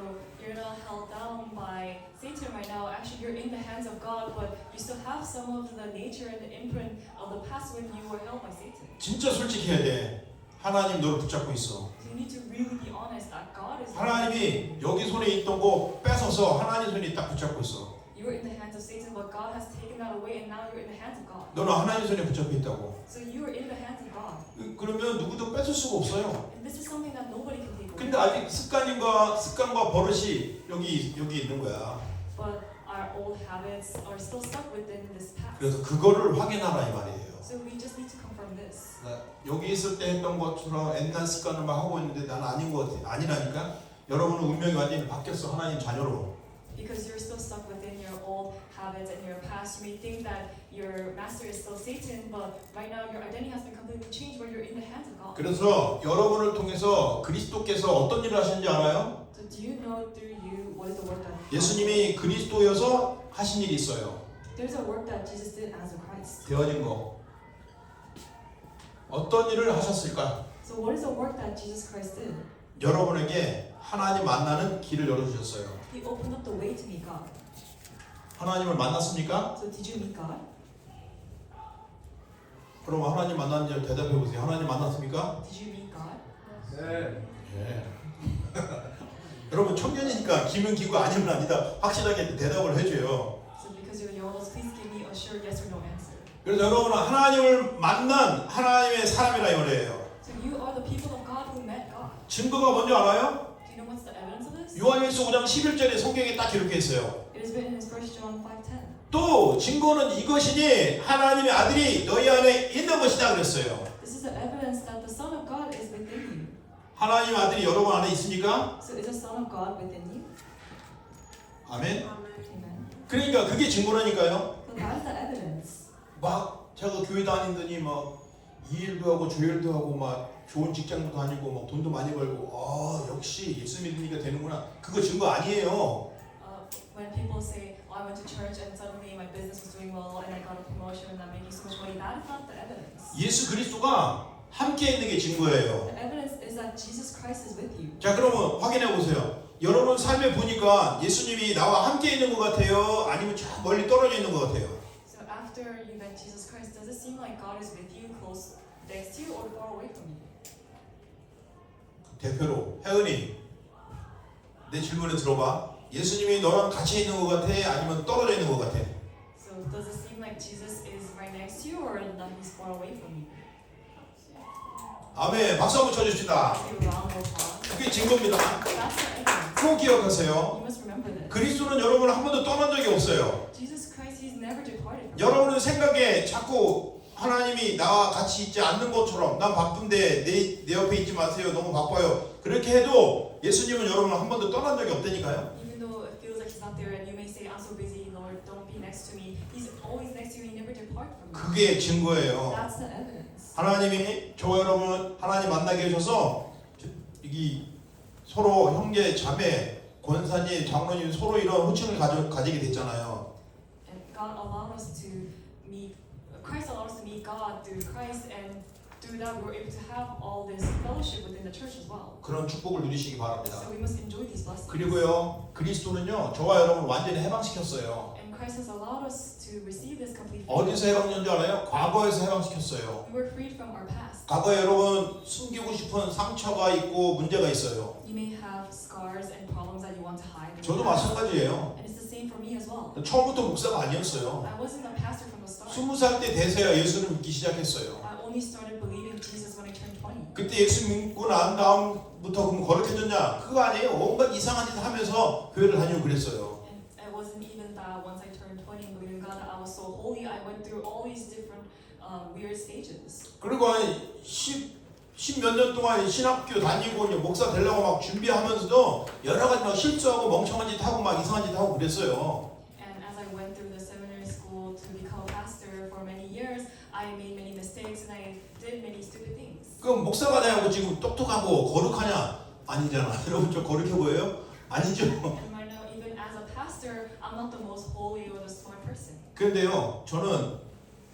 Speaker 2: you're not held down by Satan right now. Actually, you're in the hands of God, but you still have some of the nature and the imprint of the past when you were held by Satan.
Speaker 1: 진짜 솔직해야 돼. 하나님 너를 붙잡고 있어.
Speaker 2: So you need to really be honest that God is.
Speaker 1: 하나님이 여기 손에 있던 거 뺏어서 하나님 손에 딱 붙잡고 있어.
Speaker 2: You were in the hands of Satan, but God has taken that away, and now you're in the hands of God.
Speaker 1: 너는 하나님 손에 붙잡혀 있다고.
Speaker 2: So you are in the hands of God.
Speaker 1: 그러면 누구도 뺏을 수가 없어요.
Speaker 2: And this is something that nobody can take away.
Speaker 1: 근데 아직 습관과 버릇이 여기 있는 거야.
Speaker 2: But our old habits are still stuck within this past.
Speaker 1: 그래서 그거를 확인하라 이 말이에요.
Speaker 2: So we just need to confirm this.
Speaker 1: 여기 있을 때 했던 것처럼 옛날 습관을 막 하고 있는데 난 아닌 것 같아. 아니라니까. 여러분은 운명이 완전히 바뀌었어. 하나님 자녀로.
Speaker 2: Because you're still stuck within your old habits and your past. You may think that your master is still Satan, but right now your identity has been completely changed where you're in the hands of God.
Speaker 1: 그래서 여러분을 통해서 그리스도께서 어떤 일을 하셨는지 알아요?
Speaker 2: So do you know through you what is the work that
Speaker 1: 예수님이 그리스도여서 하신 일이 있어요.
Speaker 2: there's a work that Jesus did as a Christ.
Speaker 1: 되어진 거. 어떤 일을 하셨을까?
Speaker 2: So what is the work that Jesus Christ did?
Speaker 1: 여러분에게 하나님 만나는 길을 열어주셨어요.
Speaker 2: He opened up the way to meet God.
Speaker 1: 하나님을 만났습니까?
Speaker 2: So did you meet God?
Speaker 1: 그럼 하나님 만났는지 대답해 보세요. 하나님 만났습니까?
Speaker 2: Did you meet God?
Speaker 3: 네.
Speaker 1: 네. 여러분 청년이니까 기면 기고 아니면 아니다 확실하게 대답을 해줘요.
Speaker 2: So because you're young, please give me a sure yes or no answer.
Speaker 1: 그래서 여러분은 하나님을 만난 하나님의 사람이라 이 말이에요.
Speaker 2: So you are the people of God who met God.
Speaker 1: 증거가 뭔지 알아요?
Speaker 2: Do you know what's the evidence of this?
Speaker 1: 요한일서 5장 11절에 성경에 딱 이렇게 했어요.
Speaker 2: It is written in 1 John 5:10.
Speaker 1: 또 증거는 이것이니 하나님의 아들이 너희 안에 있는 것이다 그랬어요.
Speaker 2: This is the evidence that the Son of God is within you.
Speaker 1: 하나님 아들이 여러분 안에 있습니까?
Speaker 2: So is the Son of God within you?
Speaker 1: 아멘.
Speaker 2: Amen.
Speaker 1: 그러니까 그게 증거라니까요.
Speaker 2: So that is the evidence.
Speaker 1: 막 제가 교회 다니더니 막 이 일도 하고 저 일도 하고 막 좋은 직장도 다니고 막 돈도 많이 벌고 역시 예수 믿으니까 되는구나. 그거 증거 아니에요.
Speaker 2: When people say, "Oh, I went to church and suddenly my business was doing well and I got a promotion and I'm making so much money," that is not the evidence.
Speaker 1: 예수 그리스도가 함께 있는 게 증거예요.
Speaker 2: The evidence is that Jesus Christ is with you.
Speaker 1: 자, 그러면 확인해 보세요. 여러분 삶에 보니까 예수님이 나와 함께 있는 것 같아요? 아니면 저 멀리 떨어져 있는 것 같아요?
Speaker 2: So after you met Jesus Christ, does it seem like God is with you, close next to you, or far away from you?
Speaker 1: 대표로 혜은이 내 질문을 들어봐. 예수님이 너랑 같이 있는 것 같아? 아니면 떨어져 있는 것 같아?
Speaker 2: So does it seem like Jesus is right next to you, or that he's far away from you?
Speaker 1: 아멘. 박수 한번 쳐주십시다.
Speaker 2: Give a round of applause.
Speaker 1: 그게 증거입니다.
Speaker 2: That's the evidence.
Speaker 1: 꼭 기억하세요.
Speaker 2: You must remember this.
Speaker 1: 그리스도는 여러분을 한 번도 떠난 적이 없어요.
Speaker 2: Jesus Christ, He's never departed from us.
Speaker 1: 여러분의 생각에 자꾸 하나님이 나와 같이 있지 않는 것처럼 난 바쁜데 내 옆에 있지 마세요. 너무 바빠요. 그렇게 해도 예수님은 여러분을 한 번도 떠난 적이 없다니까요.
Speaker 2: Even though it feels like He's not there and you may say, I'm so busy, Lord, don't be next to me. He's always next to you. He never depart from you.
Speaker 1: 그게 증거예요.
Speaker 2: That's the evidence.
Speaker 1: 하나님이 저와 여러분 하나님 만나게 해주셔서 이 서로 형제 자매 권사님 장로님 서로 이런 호칭을 가지게 됐잖아요.
Speaker 2: And God allowed us to meet, Christ allowed us to meet God through Christ, and through that we were able to have all this fellowship within the church as well.
Speaker 1: 그런 축복을 누리시기 바랍니다.
Speaker 2: So we must enjoy these blessings.
Speaker 1: 그리고요 그리스도는요 저와 여러분 완전히 해방시켰어요.
Speaker 2: And Christ has allowed us to receive this complete freedom.
Speaker 1: 어디서 해방된 줄 알아요? 과거에서 해방시켰어요.
Speaker 2: We were freed from our past.
Speaker 1: 과거에 여러분 숨기고 싶은 상처가 있고 문제가 있어요.
Speaker 2: You may have scars and problems that you want to hide.
Speaker 1: 저도 마찬가지예요.
Speaker 2: And it's the same for me as well.
Speaker 1: 처음부터 목사가 아니었어요.
Speaker 2: I wasn't a pastor from the start.
Speaker 1: 20살 때 돼서야 예수를 믿기 시작했어요.
Speaker 2: I only started believing Jesus when I turned 20.
Speaker 1: 그때 예수 믿고 난 다음부터 그럼 거룩해졌냐? 그거 아니에요. 온갖 이상한 짓 하면서 교회를 다니고 그랬어요.
Speaker 2: And it wasn't even that once I turned 20 and believing God that I was so holy, I went through all these different weird stages.
Speaker 1: 그리고 한 10몇 년 동안 신학교 다니고 이제 목사 되려고 막 준비하면서도 여러 가지 막 실수하고 멍청한 짓 하고 막 이상한 짓 하고 그랬어요.
Speaker 2: And as I went through the seminary school to become a pastor for many years, I made many mistakes and I did many stupid things.
Speaker 1: 그럼 목사가 되고 지금 똑똑하고 거룩하냐? 아니잖아. 여러분 좀 거룩해 보여요? 아니죠.
Speaker 2: And right now, even as a pastor, I'm not the most holy or the smart person.
Speaker 1: 그런데요, 저는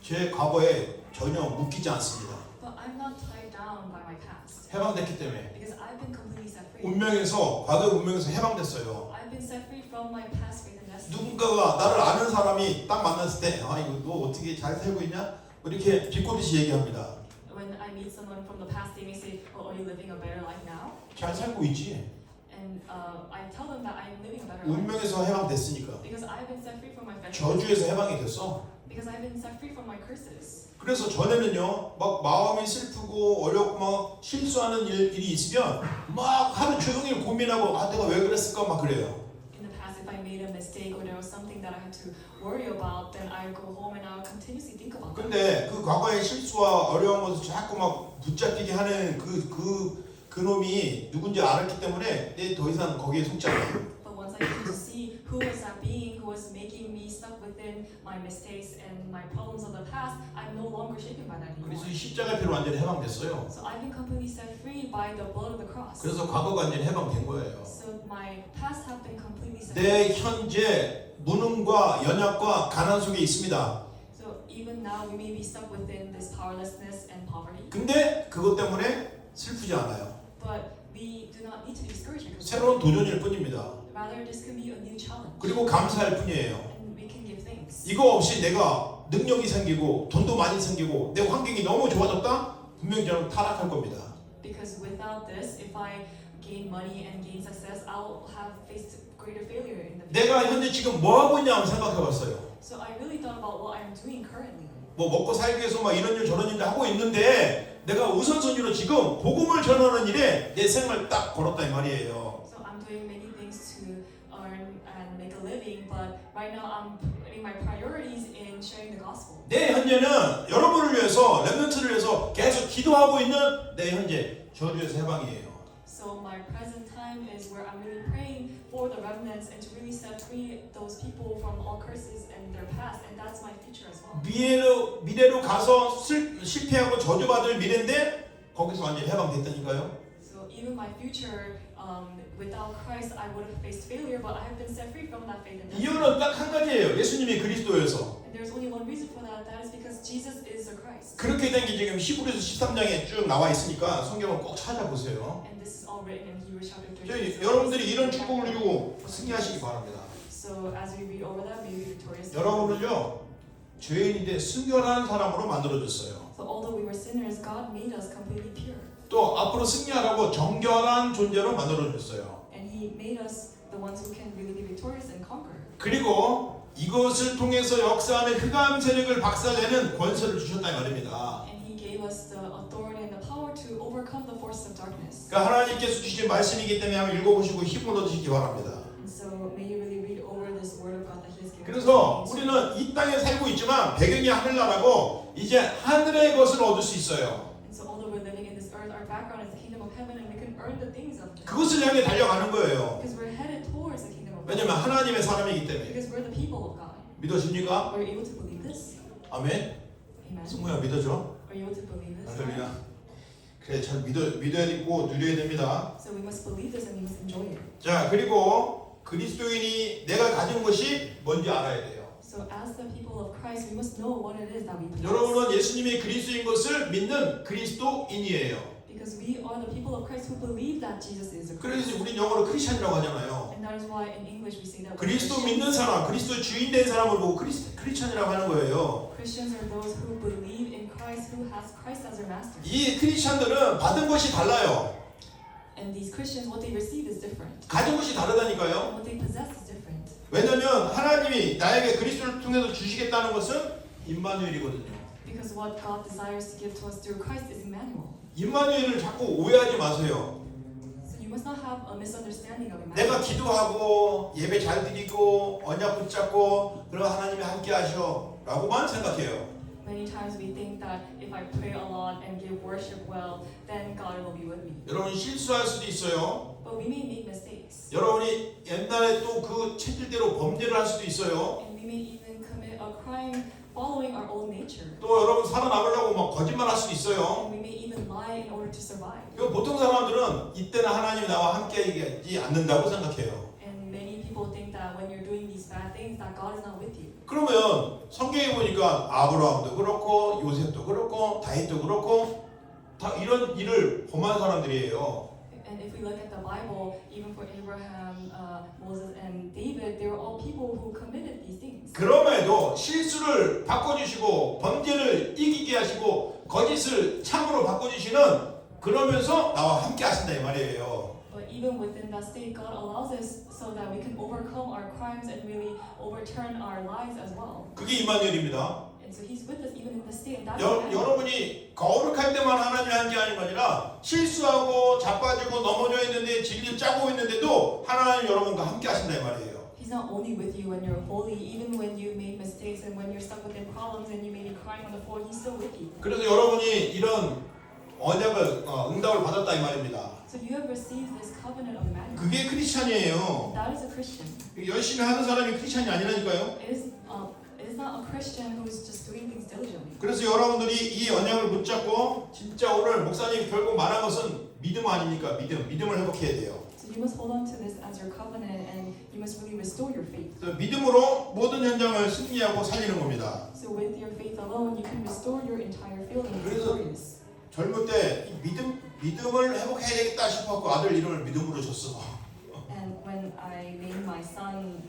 Speaker 1: 제 과거에 전혀 묶이지 않습니다.
Speaker 2: But I'm not tied down by my past.
Speaker 1: 해방됐기 때문에
Speaker 2: Because I've been completely set free.
Speaker 1: 운명에서 과거의 운명에서 해방됐어요.
Speaker 2: I've been set free from my past faith and destiny.
Speaker 1: 누군가가 나를 아는 사람이 딱 만났을 때, 아 이거 너 어떻게 잘 살고 있냐? 뭐 이렇게 비꼬듯이 얘기합니다.
Speaker 2: When I meet someone from the past, they may say, "Oh, are you living a better life now?"
Speaker 1: 잘 살고 있지.
Speaker 2: And I tell them that I'm living a better life
Speaker 1: 운명에서 해방됐으니까.
Speaker 2: because I've been set free from my past.
Speaker 1: 저주에서 해방이 됐어.
Speaker 2: Because I've been set free from my curses.
Speaker 1: 그래서 전에는요, 막 마음이 슬프고 어렵고 막 실수하는 일이 있으면 막 하루 종일 고민하고 아 내가 왜 그랬을까 막 그래요.
Speaker 2: In the past, if I made a mistake or there was something that I had to worry about, then I would go home and I would continuously think about that.
Speaker 1: 근데 그 과거의 실수와 어려운 것을 자꾸 막 붙잡히게 하는 그 놈이 누군지 알았기 때문에 내 더 이상 거기에 속지 않아요.
Speaker 2: But once I came to see who was that being who was making me stuck within my mistakes and my problems of the past, I'm no longer shaken by that anymore.
Speaker 1: 그래서 이 십자가 피로 완전히 해방됐어요.
Speaker 2: So I've been completely set free by the blood of the cross.
Speaker 1: 그래서 과거가 완전히 해방된 거예요.
Speaker 2: So my past have been completely set
Speaker 1: 내
Speaker 2: free.
Speaker 1: 현재 무능과 연약과 가난 속에 있습니다.
Speaker 2: So even now we may be stuck within this powerlessness and poverty.
Speaker 1: 근데 그것 때문에 슬프지 않아요.
Speaker 2: But we do not need to be discouraged because
Speaker 1: 새로운 도전일 뿐입니다.
Speaker 2: rather this can be a new challenge.
Speaker 1: 그리고 감사할 뿐이에요.
Speaker 2: And we can give thanks.
Speaker 1: 이거 없이 내가 능력이 생기고 돈도 많이 생기고 내 환경이 너무 좋아졌다? 분명히 저는 타락할 겁니다.
Speaker 2: Because without this, if I gain money and gain success, I'll have faced greater failure in the future.
Speaker 1: 내가 현재 지금 뭐 하고 있냐 한번 생각해 봤어요.
Speaker 2: So I really thought about what I'm doing currently.
Speaker 1: 뭐 먹고 살기 위해서 막 이런 일 저런 일을 하고 있는데 내가 우선순위로 지금 복음을 전하는 일에 내 생을 딱 걸었다 이 말이에요.
Speaker 2: So I'm doing many things to earn and make a living, but right now I'm putting my priorities in sharing the gospel.
Speaker 1: 내 현재는 여러분을 위해서 렘넌트를 위해서 계속 기도하고 있는 내 현재 저주에서 해방이에요.
Speaker 2: So my present time is where I'm really praying for the remnants and to really set free those people from all curses and their past, and that's my future as well.
Speaker 1: 미래로 가서 실패하고 저주받을 미래인데 거기서 완전히 해방됐다니까요.
Speaker 2: So even my future, without Christ, I would have faced failure, but I have been set free from that faith and destiny.
Speaker 1: 이유는 딱 한 가지예요. 예수님이 그리스도여서.
Speaker 2: And there's only one reason for that. That is because Jesus is the Christ.
Speaker 1: 그렇게 된 게 지금 히브리서 13장에 쭉 나와 있으니까 성경을 꼭 찾아보세요.
Speaker 2: And this is all written in Hebrews chapter 13.
Speaker 1: 저희 여러분들이 이런 축복을 누리고 승리하시기 바랍니다.
Speaker 2: So as we read over that, may we be victorious.
Speaker 1: 여러분은요 죄인인데 순결한 사람으로 만들어졌어요.
Speaker 2: So although we were sinners, God made us completely pure,
Speaker 1: 또 앞으로 승리하라고 정결한 존재로 만들어졌어요.
Speaker 2: and He made us the ones who can really be victorious and conquer.
Speaker 1: 그리고 이것을 통해서 역사하는 흑암 세력을 박살내는 권세를 주셨다 이 말입니다.
Speaker 2: And He gave gave us the authority and the power to overcome the forces of darkness.
Speaker 1: 그러니까 하나님께서 주신 말씀이기 때문에 한번 읽어보시고 힘을 얻으시기 바랍니다.
Speaker 2: And so may you really read over this word of God that He has given
Speaker 1: 그래서
Speaker 2: us.
Speaker 1: 우리는 이 땅에 살고 있지만 배경이 하늘나라고 이제 하늘의 것을 얻을 수 있어요.
Speaker 2: And so although we're living in this earth, our background is the kingdom of heaven, and we can earn the things of heaven.
Speaker 1: 그것을 향해 달려가는 거예요.
Speaker 2: Because we're headed towards the kingdom of God.
Speaker 1: 왜냐면 하나님의 사람이기 때문에.
Speaker 2: Because we're the people of God.
Speaker 1: 믿어집니까?
Speaker 2: Are you able to believe this?
Speaker 1: 아멘.
Speaker 2: Amen.
Speaker 1: 승모야 믿어줘?
Speaker 2: Are you able to believe this?
Speaker 1: 할렐루야. 그래 잘 믿어야 되고 누려야 됩니다.
Speaker 2: So we must believe this and we must enjoy it.
Speaker 1: 자 그리고 그리스도인이 내가 가진 것이 뭔지 알아야 돼요.
Speaker 2: So as the people of Christ, we must know what it is that we possess.
Speaker 1: 여러분은 예수님이 그리스도인 것을 믿는 그리스도인이에요.
Speaker 2: Because we are the people of Christ who believe that Jesus is a
Speaker 1: 그래서
Speaker 2: Christ.
Speaker 1: 우리 영어로 크리스찬이라고 하잖아요.
Speaker 2: And that is why in English we say that we're
Speaker 1: 그리스도
Speaker 2: Christians.
Speaker 1: 믿는 사람, 그리스도 주인 된 사람을 보고 크리스찬이라고 하는 거예요.
Speaker 2: Christians are those who believe in Christ, who has Christ as their master.
Speaker 1: 이 크리스찬들은 받은 것이 달라요.
Speaker 2: And these Christians, what they receive is different.
Speaker 1: 가진 것이 다르다니까요.
Speaker 2: And what they possess is different.
Speaker 1: 왜냐하면 하나님이 나에게 그리스도를 통해서 주시겠다는 것은 임마누엘이거든요.
Speaker 2: Because what God desires to give to us through Christ is Emmanuel.
Speaker 1: 임마누엘을 자꾸 오해하지 마세요.
Speaker 2: So you must not have a misunderstanding of
Speaker 1: 내가
Speaker 2: Emmanuel.
Speaker 1: 기도하고 예배 잘 드리고 언약 붙잡고 그럼 하나님이 함께 하셔라고만 생각해요.
Speaker 2: Many times we think that if I pray a lot and give worship well, then God will be with me.
Speaker 1: 여러분 실수할 수도 있어요.
Speaker 2: But we may make mistakes.
Speaker 1: 여러분이 옛날에 또 그 체질대로 범죄를 할 수도 있어요.
Speaker 2: And we may even commit a crime following our old nature.
Speaker 1: 또 여러분 살아남으려고 막 거짓말 할 수도 있어요.
Speaker 2: And we may even lie in order to survive.
Speaker 1: 그 보통 사람들은 이때는 하나님이 나와 함께 하지 않는다고 생각해요.
Speaker 2: And many people think that when you're doing these bad things, that God is not with you.
Speaker 1: 그러면 성경에 보니까 아브라함도 그렇고 요셉도 그렇고 다윗도 그렇고 다 이런 일을 범한 사람들이에요.
Speaker 2: And if we look at the Bible, even for Abraham, Moses, and David, they were all people who committed these things.
Speaker 1: 그럼에도 실수를 바꿔주시고 범죄를 이기게 하시고 거짓을 참으로 바꿔주시는 그러면서 나와 함께 하신다 이 말이에요.
Speaker 2: But even within that state, God allows us so that we can overcome our crimes and really overturn our lives as well.
Speaker 1: 그게 임마누엘입니다.
Speaker 2: And so He's with us even in the state. And that's
Speaker 1: 여러분이 거룩할 때만 하나님이 함께 하는 게 아니라 실수하고 자빠지고 넘어져 있는데 진리를 짜고 있는데도 하나님 여러분과 함께 하신다 이 말이에요.
Speaker 2: He's not only with you when you're holy, even when you made mistakes and when you're stuck within problems and you may be crying on the floor, He's still with you.
Speaker 1: 그래서 여러분이 이런 언약을 응답을 받았다 이 말입니다.
Speaker 2: So you have received this covenant of Emmanuel.
Speaker 1: 그게 크리스찬이에요.
Speaker 2: That is a Christian.
Speaker 1: 열심히 하는 사람이 크리스찬이 아니라니까요.
Speaker 2: It is not a Christian who is just doing things diligently.
Speaker 1: 그래서 여러분들이 이 언약을 붙잡고 진짜 오늘 목사님이 결국 말한 것은 믿음 아닙니까? 믿음을 회복해야 돼요.
Speaker 2: So you must hold on to this as your covenant and you must really restore your faith.
Speaker 1: 그래서 믿음으로 모든 현장을 승리하고 살리는 겁니다.
Speaker 2: So with your faith alone, you can restore your entire field and be
Speaker 1: 그래서-
Speaker 2: victorious.
Speaker 1: 젊을 때 믿음을 회복해야 되겠다 싶어서 아들 이름을 믿음으로 줬어.
Speaker 2: And when I named my son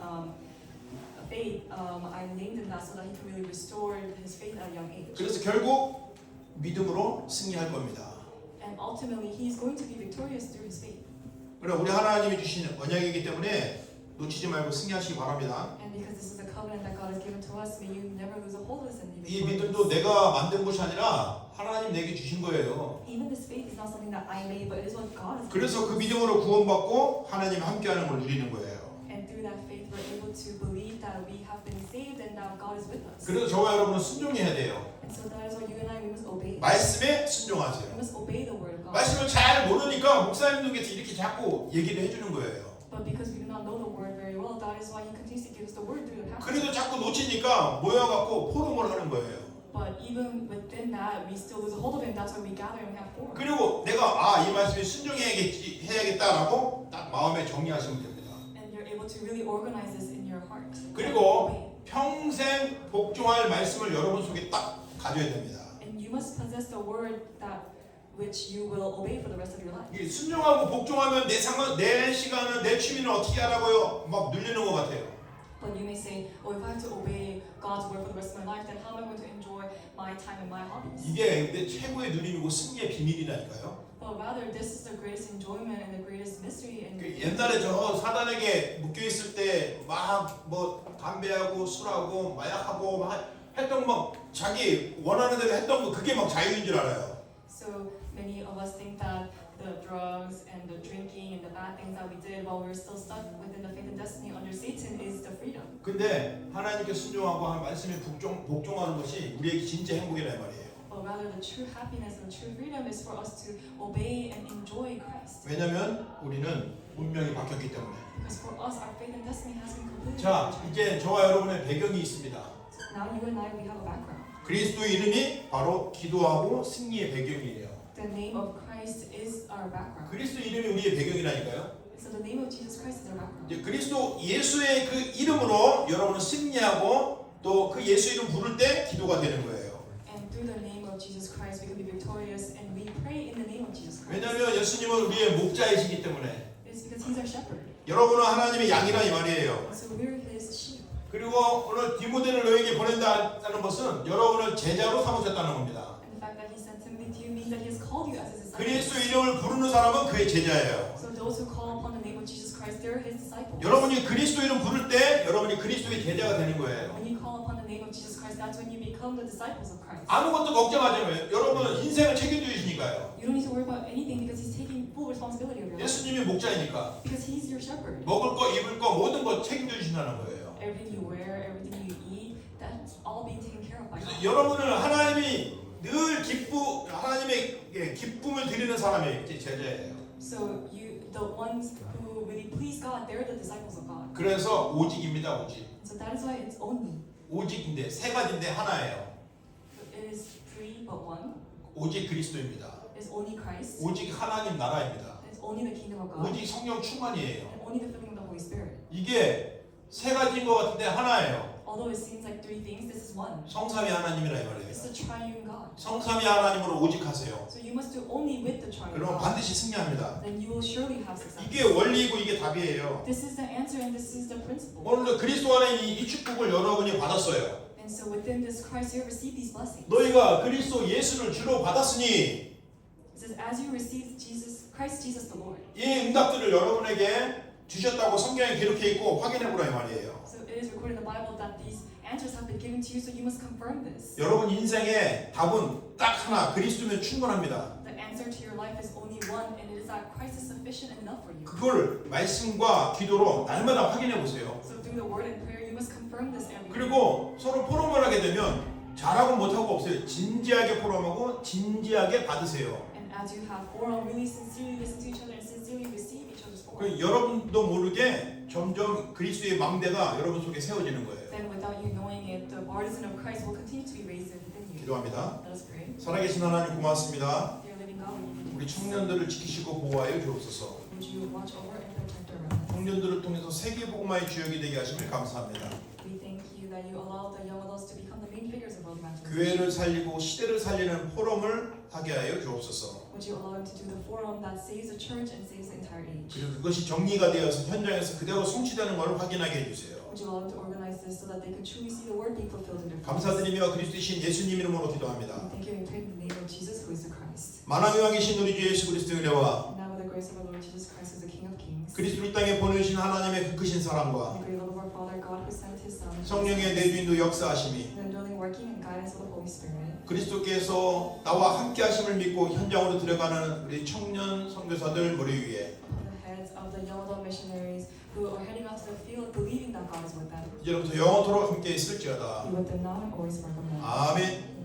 Speaker 2: Faith, I named him that so that he can really restore his faith at a young age.
Speaker 1: 그래서 결국 믿음으로 승리할 겁니다.
Speaker 2: And ultimately, he's going to be victorious through his faith.
Speaker 1: 그래 우리 하나님이 주신 언약이기 때문에 놓치지 말고 승리하시기 바랍니다.
Speaker 2: And because this is a covenant that God has given to us, may you never lose a hold of this and be
Speaker 1: 이
Speaker 2: victorious.
Speaker 1: 믿음도 내가 만든 것이 아니라 하나님 내게 주신 거예요.
Speaker 2: Even this faith is not something that I made, but it is what God has given.
Speaker 1: 그래서 그 믿음으로 구원받고 하나님 함께하는 걸 누리는 거예요.
Speaker 2: And through that faith, we're able to believe that we have been saved and that God is with us.
Speaker 1: 그래서 저와 여러분은 순종해야 돼요.
Speaker 2: And so that is why you and I, we must obey.
Speaker 1: 말씀에
Speaker 2: We
Speaker 1: 순종하세요.
Speaker 2: must obey the word of God.
Speaker 1: 말씀을 잘 모르니까 목사님들께서 이렇게 자꾸 얘기를 해주는 거예요.
Speaker 2: But because we do not know the word very well, that is why He continues to give us the word through the pastor.
Speaker 1: 그래도 자꾸 놓치니까 모여갖고 포럼을 하는 거예요.
Speaker 2: But even within that, we still lose a hold of it. And that's why we gather and we have forum.
Speaker 1: 그리고 내가 이 말씀에 순종해야겠다라고 딱 마음에 정리하시면 됩니다.
Speaker 2: And you're able to really organize this in your heart.
Speaker 1: 그리고 평생 복종할 말씀을 여러분 속에 딱 가져야 됩니다.
Speaker 2: And you must possess the word that which you will obey for the rest of your life.
Speaker 1: 이게 순종하고 복종하면 내 시간은 내 취미는 어떻게 하라고요? 막 눌리는 것 같아요.
Speaker 2: But you may say, oh, if I have to obey God's word for the rest of my life, then how am I going to enjoy my time and my hobbies?
Speaker 1: 이게 내 최고의 누림이고 승리의 비밀이라니까요.
Speaker 2: But rather, this is the greatest enjoyment and the greatest mystery. And
Speaker 1: 옛날에 저 사단에게 묶여 있을 때 막 뭐 담배하고 술하고 마약하고 막 했던 거 자기 원하는 대로 했던 거 그게 막 자유인 줄 알아요.
Speaker 2: So many of us think that the drugs and the drinking and the bad things that we did while we're still stuck within the faith and destiny under Satan is the freedom.
Speaker 1: 근데 하나님께 순종하고 한 말씀에 복종하는 것이 우리에게 진짜 행복이란 말이에요.
Speaker 2: But rather the true happiness and true freedom is for us to obey and enjoy Christ.
Speaker 1: 왜냐하면 우리는 운명이 바뀌었기 때문에.
Speaker 2: Because for us, our faith and destiny has been completely
Speaker 1: 자,
Speaker 2: changed.
Speaker 1: 이제 저와 여러분의 배경이 있습니다.
Speaker 2: Now you and I, we have a background.
Speaker 1: 그리스도 이름이 바로 기도하고 승리의 배경이에요.
Speaker 2: The name of Christ is our background.
Speaker 1: 그리스도 이름이 우리의 배경이라니까요.
Speaker 2: So the name of Jesus Christ is our background.
Speaker 1: 이제 그리스도 예수의 그 이름으로 여러분은 승리하고 또 그 예수 이름 부를 때 기도가 되는 거예요.
Speaker 2: And through the name of Jesus Christ, we can be victorious and we pray in the name of Jesus Christ.
Speaker 1: 왜냐하면 예수님은 우리의 목자이시기 때문에
Speaker 2: It's because He's our shepherd.
Speaker 1: 여러분은 하나님의 양이라 이 말이에요.
Speaker 2: And so we're His sheep.
Speaker 1: 그리고 오늘 디모데를 너에게 보낸다는 것은 여러분을 제자로 삼으셨다는 겁니다.
Speaker 2: And the fact that He sent Timothy to you means that He has called you as His disciple.
Speaker 1: 그리스도 이름을 부르는 사람은 그의 제자예요.
Speaker 2: So those who call upon the name of Jesus Christ, they're His disciples.
Speaker 1: 여러분이 그리스도 이름 부를 때 여러분이 그리스도의 제자가 되는 거예요.
Speaker 2: When you call upon the name of Jesus Christ, that's when you become the disciples of Christ.
Speaker 1: 아무것도 걱정하지 마요. 여러분은 인생을 책임지시니까요.
Speaker 2: You don't need to worry about anything because He's taking full responsibility of your life.
Speaker 1: 예수님이 목자이니까
Speaker 2: Because He's your shepherd.
Speaker 1: 먹을 거, 입을 거 모든 거 책임지신다는 거예요.
Speaker 2: Everything you wear, everything you eat, that's all being taken care of by
Speaker 1: 그래서
Speaker 2: God.
Speaker 1: 여러분을 하나님이 늘 하나님의 기쁨을 드리는 사람이 제자예요.
Speaker 2: So the ones who really please God, they're the disciples of God.
Speaker 1: 그래서 오직입니다, 오직.
Speaker 2: So that is why it's only.
Speaker 1: 오직인데 세 가지인데 하나예요.
Speaker 2: It is three but one.
Speaker 1: 오직 그리스도입니다.
Speaker 2: It's only Christ.
Speaker 1: 오직 하나님 나라입니다.
Speaker 2: It's only the kingdom of God.
Speaker 1: 오직 성령 충만이에요.
Speaker 2: And only the filling of the Holy Spirit.
Speaker 1: 이게 세 가지인 것 같은데 하나예요.
Speaker 2: Although it seems like three things, this is one.
Speaker 1: 성삼위 하나님이라 이 말이에요.
Speaker 2: It's the triune God.
Speaker 1: 성삼위 하나님으로 오직하세요.
Speaker 2: So you must do only with the triune
Speaker 1: 그러면
Speaker 2: God.
Speaker 1: 반드시 승리합니다.
Speaker 2: Then you will surely have success.
Speaker 1: 이게 원리이고 이게 답이에요.
Speaker 2: This is the answer and this is the principle.
Speaker 1: 오늘 그리스도 안에 이 축복을 여러분이 받았어요.
Speaker 2: And so within this Christ, you have received these blessings.
Speaker 1: 너희가 그리스도 예수를 주로 받았으니
Speaker 2: It says, as you receive Christ Jesus the Lord.
Speaker 1: 이 응답들을 여러분에게 주셨다고 성경에 기록해 있고 확인해 보라 이 말이에요.
Speaker 2: So it is recorded in the Bible that these answers have been given to you, so you must confirm this.
Speaker 1: 여러분 인생의 답은 딱 하나, 그리스도면 충분합니다.
Speaker 2: The answer to your life is only one, and it is that Christ is sufficient enough for you.
Speaker 1: 그걸 말씀과 기도로 날마다 확인해 보세요.
Speaker 2: So through the word and prayer, you must confirm this every day.
Speaker 1: 그리고 서로 포럼을 하게 되면 잘하고 못하고 없어요. 진지하게 포럼하고 진지하게 받으세요.
Speaker 2: And as you have forum, really sincerely listen to each other and sincerely receive each other's forum.
Speaker 1: 그 여러분도 모르게 점점 그리스도의 망대가 여러분 속에 세워지는 거예요.
Speaker 2: Then without you knowing it, the partisan of Christ will continue to be raised within you.
Speaker 1: 기도합니다.
Speaker 2: Let us pray.
Speaker 1: 살아계신 하나님 고맙습니다.
Speaker 2: Dear living God,
Speaker 1: 우리 청년들을 지키시고 보호하여 주옵소서.
Speaker 2: would you watch over and protect our lives?
Speaker 1: 청년들을 통해서 세계 복음화의 주역이 되게 하심을 감사합니다.
Speaker 2: We thank you that you allow the young adults to become the main figures of world evangelism.
Speaker 1: 교회를 살리고 시대를 살리는 포럼을 하게 하여 주옵소서.
Speaker 2: Would you allow them to do the forum that saves the church and saves the entire age?
Speaker 1: 그리고 그것이 정리가 되어서 현장에서 그대로 성취되는 것을 확인하게 해주세요.
Speaker 2: Would you allow them to organize this so that they could truly see the word being fulfilled in their lives?
Speaker 1: 감사드리며 그리스도이신 예수님 이름으로 기도합니다.
Speaker 2: We thank you and pray in the name of Jesus, who is the Christ.
Speaker 1: 만왕의 우리 주 예수 그리스도의 은혜와
Speaker 2: And now with the grace of our Lord Jesus Christ, as the King of Kings,
Speaker 1: 그리스도를 이 땅에 보내신 하나님의 그 크신 사랑과
Speaker 2: and the great love of our Father God, who sent His Son,
Speaker 1: 성령의 내주인도 역사하심이
Speaker 2: and the indwelling working and guidance of the Holy Spirit,
Speaker 1: 그리스도께서 나와 함께 하심을 믿고 현장으로 들어가는 우리 청년 선교사들 머리 위에
Speaker 2: upon the heads of the young adult missionaries who are heading out to the field, believing that God is with them,
Speaker 1: 이제부터 영원토록 함께 있을지어다.
Speaker 2: be with them now and always forevermore.
Speaker 1: 아멘.